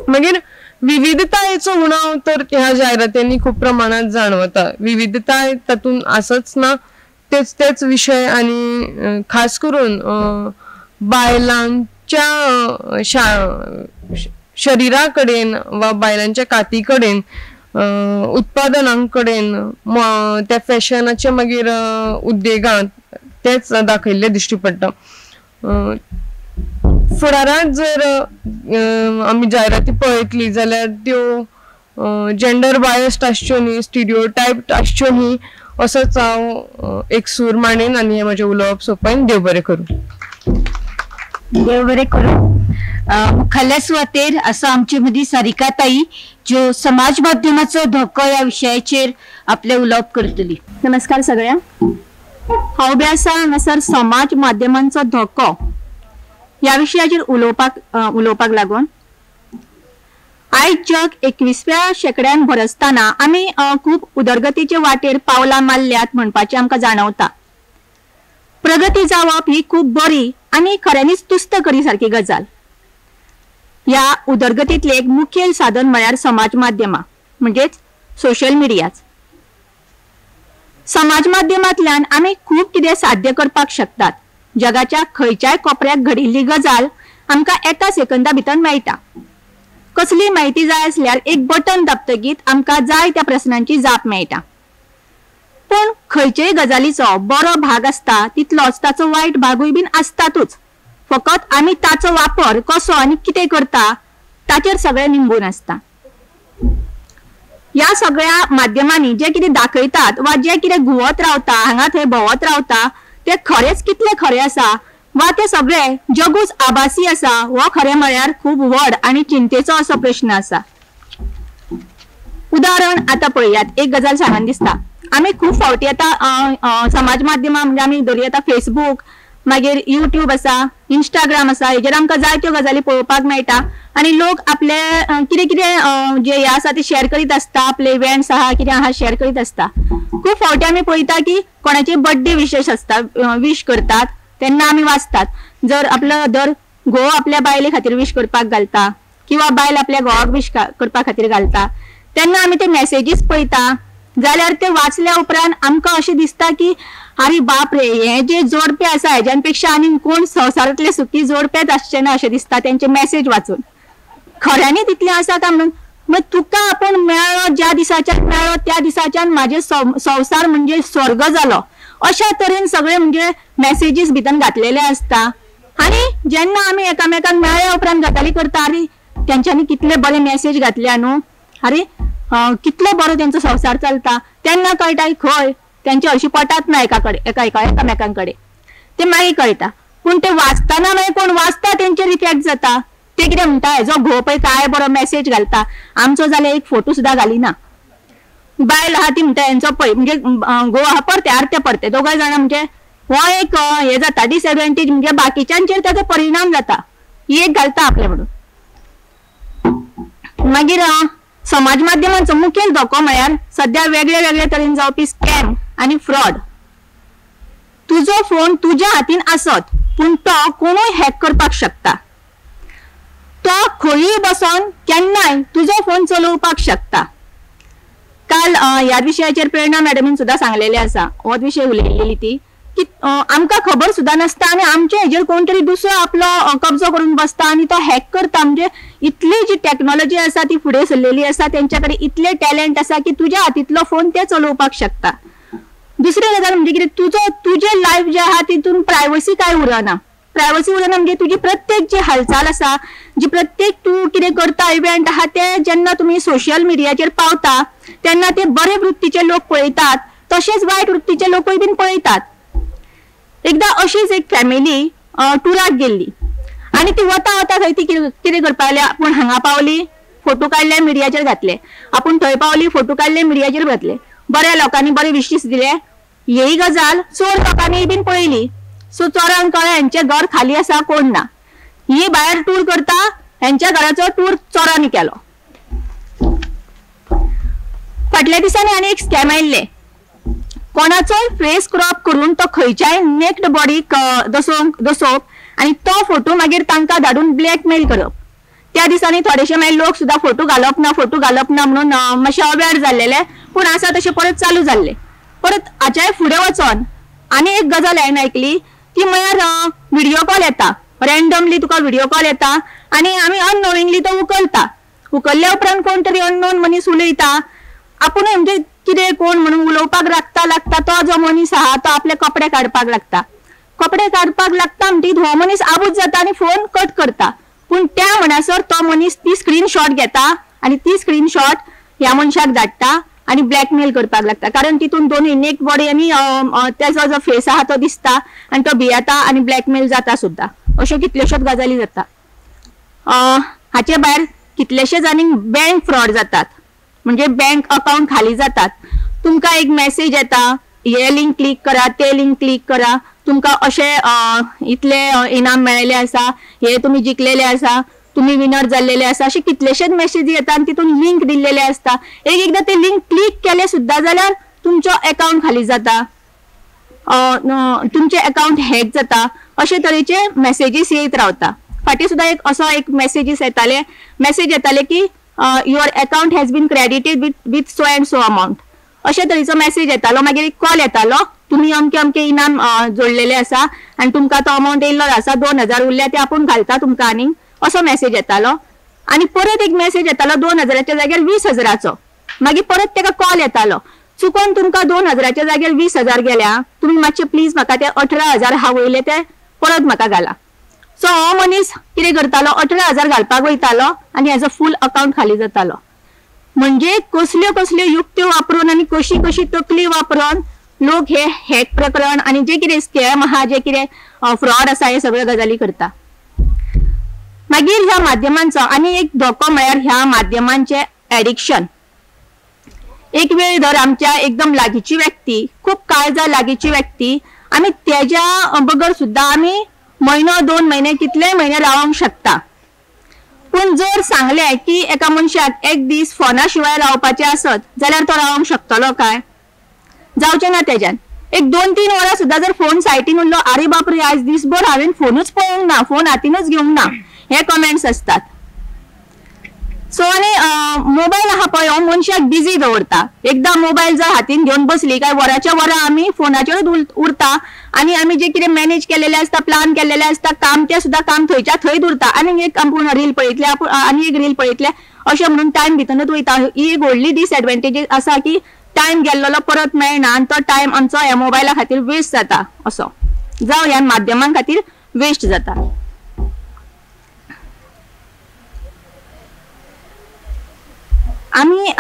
मागीर विविधतायेचो उणाव तर ह्या जायरातींनी खूब प्रमाणात जाणवता. विविधताय तातूंत आसच ना, तेच विशय, आनी खास करून बायलांच्या शरिरा कडेन वा बायलांच्या काती कडेन, उत्पादनां कडेन, त्या फॅशनाच्या मागीर उद्देगांत तेच दाखयल्ले दिश्टी पडटा. फुडारांत जर आमी जायराती पळयतली जाल्यार त्यो जेंडर बायस्ड आसच्यो न्ही, स्टिरियोटायप्ड आसच्यो न्ही असोच हांव एक सूर मांडीन आनी हें म्हजें उलोवप सोंपयन. देव बरें करूं. देव बरें करूं. मुखाल्ल्या सुवातेर आसा आमचे मदीं सारिका ताई, ज्यो समाज माध्यमाचो धोको ह्या विशयाचेर आपले उलोवप करतली. नमस्कार सगळ्यांक. हांव बी आसा हांगासर समाज माध्यमांचो धोको ह्या विशयाचेर उलोवपाक लागून. आयज जग 21व्या शेंकड्यान भरसतना आमी खूब उदरगतीचे वाटेर पावलां मारल्यात म्हणपाचें आमकां जाणवता. प्रगती जावप ही खूब बरी आनी खऱ्यांनीच तुस्त करी सारकी गजाल. ह्या उदरगतीतलें एक मुखेल साधन म्हळ्यार समाज माध्यमां म्हणजेच सोशल मिडियाच. समाज माध्यमांतल्यान आमी खूब कितें साध्य करपाक शकतात. जगाच्या खंयच्याय कोपऱ्याक घडिल्ली गजाल आमकां एका सेकंदा भितर मेळटा. कसली म्हायती जाय आसल्यार एक बटन दाबतकीत आमकां जाय त्या प्रस्नांची जाप मेळटा. पण खंयचेय गजालीचो बरो भाग आसता तितलोच ताचो वायट भागूय बीन आसतातूच. फकत आमी ताचो वापर कसो आनी कितें करता ताचेर सगळें निंबून आसता. ह्या सगळ्या माध्यमांनी जे कितें दाखयतात वा जे कितें घुवत रावता, हांगा थंय भोंवत रावता, ते खरेंच कितले खरें आसा वा ते सगळे जगूच आभासी आसा हो खरें म्हळ्यार खूब व्हड आनी चिंतेचो असो प्रश्न आसा. उदाहरण आतां पळयात. एक गजाल सांगन दिसता. आम्ही खूप फावटी आता समाज माध्यमां म्हणजे आमी धरी आता फेसबुक मागीर युट्यूब आसा इंस्टाग्राम आसा हेजेर आमकां जायत्यो गजाली पळोवपाक मेळटा आणि लोक आपले कितें कितें जे हे आसा ते शेअर करीत आसता आपले इव्हेंट्स आहा कितें आहा शेअर करीत आसता खूप फावटी आमी पळयता की कोणाचे बर्थडे विशेष आसता विश करतात तेन्ना आमी वाचतात जर आपलो दर घोव आपल्या बायले खातीर विश करपाक घालता किंवा बायल आपल्या घोवाक विश करपा खातीर घालता तेन्ना आमी ते मेसेजीस पळयता जाल्यार ते वाचल्या उपरांत आमकां अशें दिसता की अरे बाप रे हे जे जोडपे आसा हेज्यापेक्षा आनी कोण संवसारांतले सुखी जोडपेच आसचे ना अशें दिसता तेंचे मेसेज वाचून खऱ्यांनी तितलें आसा काय म्हणून मग तुका आपण मेळ्ळो ज्या दिसाच्यान मेळ्ळो त्या दिसाच्यान म्हाजे संवसार म्हणजे स्वर्ग जालो अशा तरेन सगळे म्हणजे मेसेजीस भितर घातलेले आसता आणि जेन्ना आमी एकामेकांक मेळ्ळ्या उपरांत गजाली करता अरे तेंच्यांनी कितले बरे मेसेज घातल्या न्हू अरे कितलो बरो तेंचो संवसार चलता तेन्ना कळटा खंय तेंचे हरशी पटत ना एकामेकांकडे ते मागीर कळटा पूण ते वाचताना मागीर कोण वाचता तेंचेर इफेक्ट जाता ते कितें म्हणटा हेजो घोव पळय काय बरो मेसेज घालता आमचो जाल्यार एक फोटो सुद्धा घालिना बायल आहा ती म्हणटा हेंचो पळय म्हणजे घोव आहा परते आरते परते दोगांय जाणां म्हणजे हो एक हे जाता डिसएडवांटेज म्हणजे बाकीच्यांचेर ताचो परिणाम जाता ही एक घालता आपले म्हणून मागीर समाज माध्यमांचो मुखेल धोको म्हळ्यार सध्या वेगळे वेगळे तरेन जावपी स्कॅम आणि फ्रॉड तुजो फोन तुज्या हातीन आसत पूण तो कोणूय हॅक करपाक शकता तो खंयूय बसून केन्नाय तुजो फोन चलोवपाक शकता काल ह्या विशयाचेर प्रेरणा मॅडमीन सुद्धा सांगलेले आसा हो विशय उलयलेली ती की आमकां खबर सुद्धा नसता आणि आमच्या हेजेर कोण तरी दुसरो आपलो कब्जो करून बसता आणि तो हॅक करता म्हणजे इतली जी टेक्नॉलॉजी आसा ती फुडें सरलेली आसा तेंच्याकडे इतले टॅलेंट आसा की तुज्या हातींतलो फोन ते चलोवपाक शकता दुसरी गजाल म्हणजे कितें तुजे लायफ जे आहा तितून प्रायवसी काय उरना प्रायवसी उरना म्हणजे तुजी प्रत्येक जी हालचाल आसा जी प्रत्येक तू कितें करता इव्हेंट आहा ते जेन्ना तुमी सोशल मिडियाचेर पावता तेन्ना ते बरे वृत्तीचे लोक पळयतात तशेंच वायट वृत्तीचे लोकूय बीन पळयतात एकदा अशीच एक फॅमिली टुराक गेल्ली आणि ती वता वता थंय ती कितें करपाक लागली आपूण हांगा पावली फोटो काडले मिडियाचेर घातले आपूण थंय पावली फोटो काडले मिडियाचेर घातले बऱ्या लोकांनी बरे विशीस दिले ही गजाल चोर लोकांनी बीन पळयली सो चोरांक कळ्ळें हेंचें घर खाली आसा कोण ना ही भायर टूर करता हेंच्या घराचो टूर चोरांनी केलो फाटल्या दिसांनी आनी एक स्कॅम आयिल्ले कोणाचोय फेस क्रॉप करून तो खंयच्याय नेक्ड बॉडीक दसोवप आणि तो फोटो मागीर तांकां धाडून ब्लॅकमेल करप त्या दिसांनी थोडेशे मागीर लोक सुद्धा फोटो घालप ना म्हणून मातशे अवेअर जाल्लेले पूण आसा तशें परत चालू जाल्ले परत हाच्या फुडें वचोन आनी एक गजाल हांवें आयकली ती म्हळ्यार व्हिडिओ कॉल येता रॅन्डमली तुका व्हिडिओ कॉल येता आणि आमी अननोविंगली तो उखलता उखल्ल्या उपरांत कोण तरी अननोन मनीस उलयता आपुणूय म्हणजे कितें कोण म्हणून उलोवपाक लागता तो जो मनीस आहा तो आपले कपडे काडपाक लागता म्हणटी हो मनीस आबूज जाता आणि फोन कट करता पूण त्या म्हणसर तो मनीस ती स्क्रीनशॉट घेता आणि ती स्क्रीनशॉट ह्या मनशाक धाडटा आणि ब्लॅकमेल करपाक लागता कारण तितून दोन्ही नेक बॉडी आणि त्याचो जो फेस आहा तो दिसता आणि तो भियेता आणि ब्लॅकमेल जाता सुद्धा अश्यो कितल्योश्योच गजाली जाता हाचे भायर कितलेशेच आनी बँक फ्रॉड जातात म्हणजे बँक अकाउंट खाली जातात तुमकां एक मेसेज येता हे लिंक क्लिक करा ते लिंक क्लिक करा तुमकां अशे इतले इनाम मेळिल्ले आसा हे तुमी जिखलेले आसा तुम्ही विनर जाल्लेले आसा अशे कितलेशेच मेसेजी येता आणि तितून लिंक दिल्लेले आसता एकदा ते लिंक क्लिक केले सुद्धा जाल्यार तुमचो अकाउंट खाली जाता तुमचे अकाउंट हॅक जाता अशे तरेचे मेसेजीस येत रावता फाटी सुद्धा एक असो एक मेसेज येताले की your account has been credited with so and so amount अशे तरेचो मेसेज येतालो मागीर एक कॉल येतालो तुम्ही अमके अमके इनाम जोडलेले आसा आणि तुमकां तो अमाउंट येयल्लो आसा 2000 उरल्या ते आपूण घालता तुमकां आनीक असो मेसेज येतालो आणि परत एक मेसेज येतालो 2000च्या जाग्यार 20,000चो मागीर परत तेका कॉल येतालो चुकून तुमकां 2000च्या जाग्यार 20,000 गेल्या तुम्ही मातशे प्लीज म्हाका ते 18,000 हा वयले ते परत म्हाका घाला सो हो मनीस कितें करतालो 18,000 घालपाक वयतालो आणि हेजो फूल अकाउंट खाली जातालो म्हणजे कसल्यो युक्त्यो वापरून आणि कशी तकली वापरून लोक हे हॅक प्रकरण आणि जे कितें स्कॅम आहा जे कितें फ्रॉड आसा हे सगळ्यो गजाली करता मागीर ह्या माध्यमांचो आणि एक धोको म्हळ्यार ह्या माध्यमांचे एडिक्शन एक वेळ धर आमच्या एकदम लागीची व्यक्ती, खूप काळजा लागीची व्यक्ती, आम्ही त्याच्या बगर सुद्धा आम्ही महिनो 2 महिने कितले महिने रावंक शकता. पण जर सांगले की एका मनशाक एक दीस फोना शिवाय रावपाचे आसत जाल्यार तो रावंक शकतलो काय? जावचे ना त्याच्यान. एक 2-3 वरां सुद्धा जर फोन सायटीन उरलो, अरे बापरे आज दिसभर हांवेन फोनूच पळोवंक ना, फोन हातीनच घेवंक ना, हे कमेंट्स असतात. सो आणि मोबाईल हा पळय हो मनशाक बिझी दवरता. एकदा मोबाईल जर हातीन घेऊन बसली काय वराच्या वरां आम्ही फोनाचेर उरता आणि आम्ही जे कितें मॅनेज केलेले असता, प्लान केलेले असता, काम ते सुद्धा काम थंयच्या थंय उरता. आणि एक आपूण रील पळयतले, आनी एक रील पळयतले, अशें म्हणून टायम भितरच वयता. ही एक व्हडली डिसएडवांटेज आसा की टायम गेल्लो परत मेळना आनी तो टायम आमचो ह्या मोबायला खातीर वेस्ट जाता, असो जावं ह्या माध्यमां खातीर वेस्ट जाता. आम्ही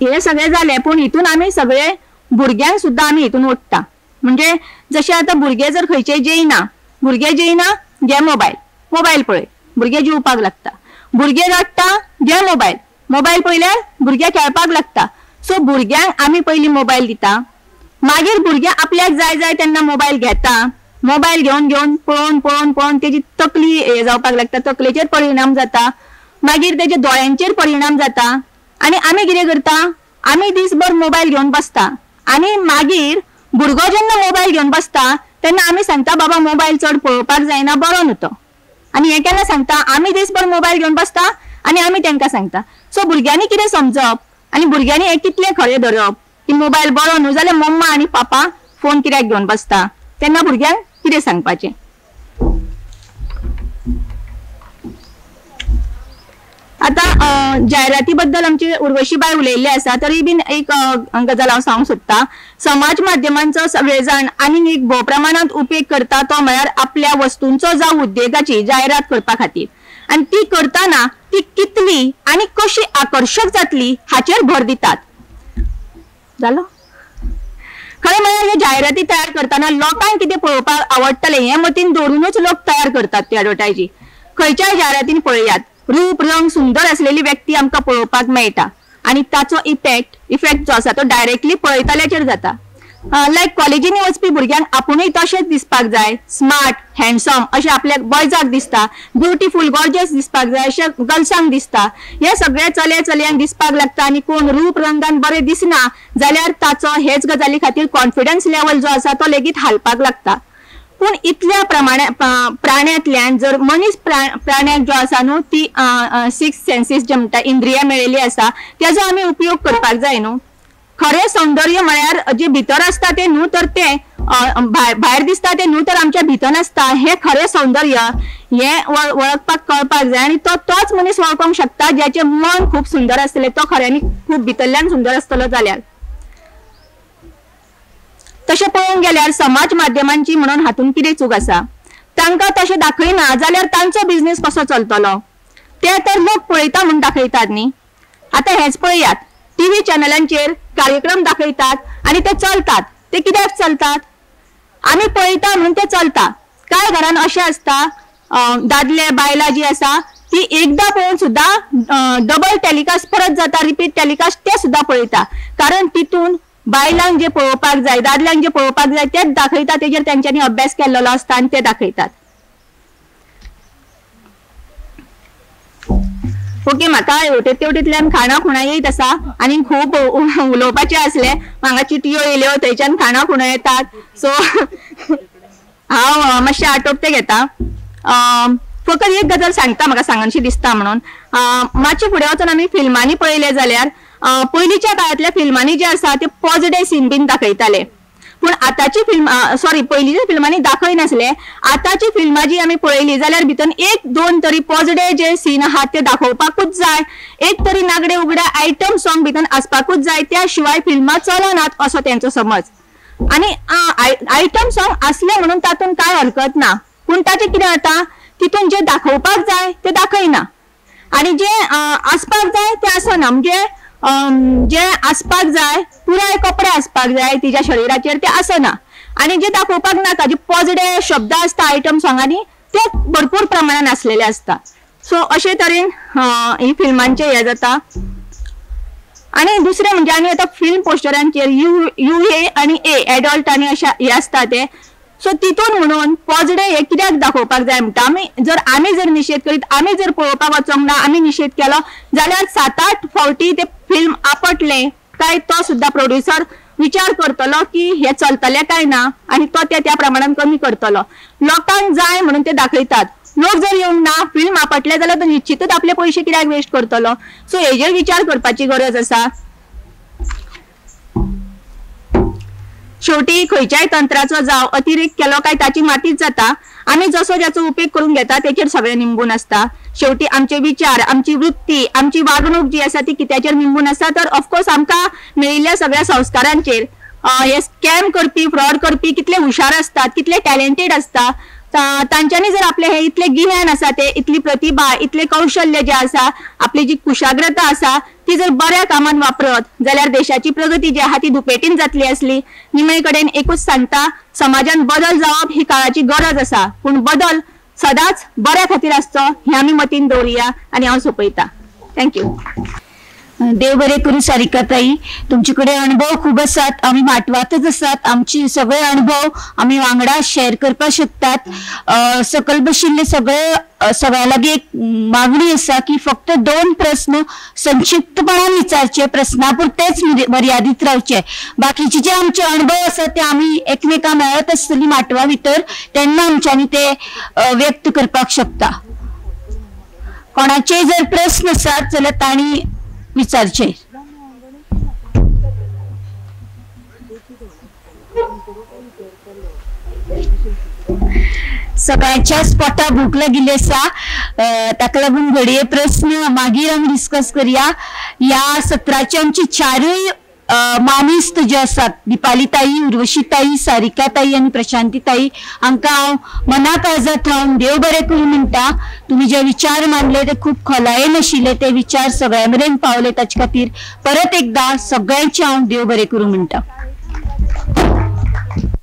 हे सगळे झाले, पण हितून आम्ही सगळे भुरग्यांक सुद्धा आम्ही हितून ओडटा. म्हणजे जशे आता भुरगे जर खंयचे जेयना, भुरगे जेयना घे मोबायल पळय, भुरगे जेवपाक लागता. भुरगे रडटा घे मोबायल पळयल्यार भुरगे खेळपाक लागता. सो भुरग्यांक आमी पयलीं मोबायल दिता, मागीर भुरगे आपल्याक जाय तेन्ना मोबायल घेता. मोबायल घेवन पळोवन तेजी तकली हे जावपाक लागता, तकलेचेर परिणाम जाता, मागीर तेजे दोळ्यांचेर परिणाम जाता. आणि आमी कितें करता, आमी दिसभर मोबायल घेवन बसता आणि मागीर भुरगो जेन्ना मोबायल घेवन बसता तेन्ना आमी सांगता बाबा मोबायल चड पळोवपाक जायना, बरो न्हू तो. आणि हे केन्ना सांगता, आमी दिसभर मोबायल घेवन बसता आणि आमी तांकां सांगता. सो भुरग्यांनी कितें समजप आणि भुरग्यांनी हे कितले खरें धरप की मोबायल बरो न्हू जाल्यार मम्मा आणि पापा फोन कित्याक घेवन बसता, तेन्ना भुरग्यांक कितें सांगपाचें. आता जायराती बद्दल आमचे उर्वशी बाय उलयल्ले आसा, तरी बीन एक गजाल हांव सांगूंक सोदता. समाज माध्यमांचो सगळे जाण आनी एक भोव प्रमाणात उपेग करता तो म्हळ्यार आपल्या वस्तूंचो जावं उद्देगाची जायरात करपा खातीर. आणि ती करताना ती कितली आणि कशी आकर्षक जातली हाचेर भर दितात. जालो खरें म्हळ्यार हे जायराती तयार करताना लोकांक कितें पळोवपाक आवडटलें हे मतीन दवरूनच लोक तयार करतात ती एडवर्टायजी. खंयच्याय जायरातीन पळयात, रूप रंग सुंदर असलेली व्यक्ती आमकां पळोवपाक मेळटा आणि ताचो इफेक्ट जो आसा तो डायरेक्टली पळयतल्याचेर जाता. लायक कॉलेजींनी वचपी भुरग्यांक आपुणूय तशेंच दिसपाक जाय, स्मार्ट हँडसम अशें आपल्याक बॉयजाक दिसता, ब्युटिफूल गॉर्जियस दिसपाक जाय अशें गर्ल्सांक दिसता. हे सगळे चल्यांक दिसपाक लागता आणि कोण रूप रंगान बरें दिसना जाल्यार ताचो हेच गजाली खातीर कॉन्फिडन्स लेवल जो आसा तो लेगीत हालपाक लागता. पूण इतल्या प्राण्यांतल्यान जर मनीस प्राण्याक जो आसा न्हू ती 6 सेन्सीस जे म्हणटा इंद्रिया मेळिल्ली आसा त्याचो आमी उपयोग करपाक जाय न्हू. खरें सौंदर्य म्हळ्यार जे भितर असता ते न्हू तर ते भायर दिसता ते न्हू तर आमच्या भितर आसता हे खरें सौंदर्य हे वळखपाक कळपाक जाय. आणि तोच मनीस वळखूंक शकता ज्याचे मन खूप सुंदर आसतलें, तो खऱ्यांनी खूप भितरल्यान सुंदर आसतलो जाल्यार. तशें पळोवंक गेल्यार समाज माध्यमांची म्हणून हातून कितें चूक आसा, तांकां तशें दाखयना जाल्यार तांचो बिझनेस कसो चलतलो. ते तर लोक पळयता म्हूण दाखयतात न्ही. आता हेच पळयात, टीव्ही चॅनलांचेर कार्यक्रम दाखयतात आणि ते चलतात. ते कित्याक चलतात, आमी पळयता म्हणून ते चलता. काय घरान अशें आसता दादले बायलां जी आसा ती एकदा पळोवन सुद्धा डबल टेलिकास्ट परत जाता, रिपीट टेलिकास्ट ते सुद्धा पळयता. कारण तितून बायलांक जे पळोवपाक जाय, दादल्यांक जे पळोवपाक जाय तेच दाखयता, तेजेर तेंच्यांनी अभ्यास केल्लो आसता आनी ते दाखयतात. ओके, म्हाका हेवटेन तेवटेंतल्यान खाणा खुणा येत आसा आणि खूप उलोवपाचें आसलें. हांगा चिटयो येयल्यो थंयच्यान खाणा खुणा येतात. सो हांव मातशें आटोपते घेता. फकत एक गजाल सांगता, म्हाका सांगनशी दिसता म्हणून. मातशें फुडें वचून आमी फिल्मांनी पळयले जाल्यार पयलींच्या काळांतल्या फिल्मांनी जे आसा ते पॉजिटिव्ह सीन बीन दाखयताले. पूण आतांची पयलींच्या फिल्मांनी दाखयनासले. आतांची फिल्मां जी आमी पळयली जाल्यार भितर 1-2 तरी पॉजिटिव्ह जे सीन आहात ते दाखोवपाकूच जाय. एक तरी नागडे उगडे आयटम सॉंग भितर आसपाकूच जाय, त्या शिवाय फिल्मां चलनात असो तेंचो समज. आणि आयटम सॉंग असले म्हणून तातूंत काय हरकत ना, पूण ताचें कितें जाता तितून जे दाखोवपाक जाय ते दाखयना आणि जे आसपाक जाय ते आसना. म्हणजे जे आसपाक जाय पुराय कपडे आसपाक जाय तिच्या शरिराचेर ते आसना आणि जे दाखोवपाक नाका जे पॉजिटिव्ह शब्द आसता आयटम सॉंगांनी ते भरपूर प्रमाणात आसलेले आसता. सो अशे तरेन ही फिल्मांचे हे जाता. आणि दुसरें म्हणजे आनी आतां फिल्म पोस्टरांचेर UA आणि A एडल्ट आनी अशा हे आसता ते, सो तितून म्हणून पोजडे हे कित्याक दाखोवपाक जाय म्हणटा आमी जर निषेध करीत, आमी जर पळोवपाक वचोंक ना, आमी निषेध केलो जाल्यार 7-8 फावटी ते फिल्म आपटले काय तो सुद्धा प्रोड्युसर विचार करतलो की हे चलतले काय ना आणि तो त्या प्रमाणात कमी करतलो. लोकांक जाय म्हणून ते दाखयतात, लोक जर येवंक ना, फिल्म आपटले जाल्यार तो निश्चितच आपले पयशे कित्याक वेस्ट करतलो. सो हेजेर विचार करपाची गरज आसा. शेवटी खंयच्याय तंत्राचो जाव अतिरेक केलो काय ताची मातीच जाता. आमी जसो ज्याचो उपेग करून घेता तेचेर सगळें निंबून आसता. शेवटी आमचे विचार, आमची वृत्ती, आमची वागणूक जी आसा ती कित्याचेर निंबून आसता, तर ऑफकोर्स आमकां मेळिल्ल्या सगळ्या संस्कारांचेर. हे स्कॅम करपी, फ्रॉड करपी कितले हुशार असतात, कितले टॅलेंटेड असता, तांच्यांनी जर आपले हे इतले गिन्यान आसा ते, इतली प्रतिभा, इतले कौशल्य जे आसा, आपली जी कुशाग्रता आसा ती जर बऱ्या कामान वापरत जाल्यार देशाची प्रगती जी आहा ती दुपेटीन जातली आसली. निमणे कडेन एकूच सांगता, समाजान बदल जावप ही काळाची गरज आसा, पूण बदल सदांच बऱ्या खातीर आसचो हे आमी मतीन दवरया आनी हांव सोंपयता. थँक्यू. देव बरे करू सारिकाताई. तुमचे अनुभव खूप असतात, आम्ही माटवातच असतात. आमची सगळे अनुभव आम्ही वांगडा शेअर करपाक शकतात. सकल बशिल्ले सगळ्या लागीं एक मागणी आसा की फक्त 2 प्रश्न संक्षिप्तपणान विचारचे, प्रश्नापुरतेच मर्यादित रावचे. बाकीचे जे आमचे अनुभव आसात ते आम्ही एकमेकां मेळत आसतली माटवा भितर तेन्ना आमच्यांनी ते व्यक्त करपाक शकता. कोणाचे जर प्रश्न आसात जाल्यार तांणी विचारचे. सगळ्यांच्याच पोटा भूक लागिल्ली आसा, ताका लागून घडये प्रश्न मागीर आमी डिस्कस करया. या सत्राचे आमची 4य मानिस्त जे आसात, दिपालीताई, उर्वशीताई, सारिकाताई आणि प्रशांतीताई, हांकां हांव मना काळजांत हांव देव बरें करूं म्हणटा. तुम्ही जे विचार मांडले ते खूप खोलायेन आशिल्ले, ते विचार सगळ्या मेरेन पावले, ताचे खातीर परत एकदा सगळ्यांचे हांव देव बरें करूं म्हणटा.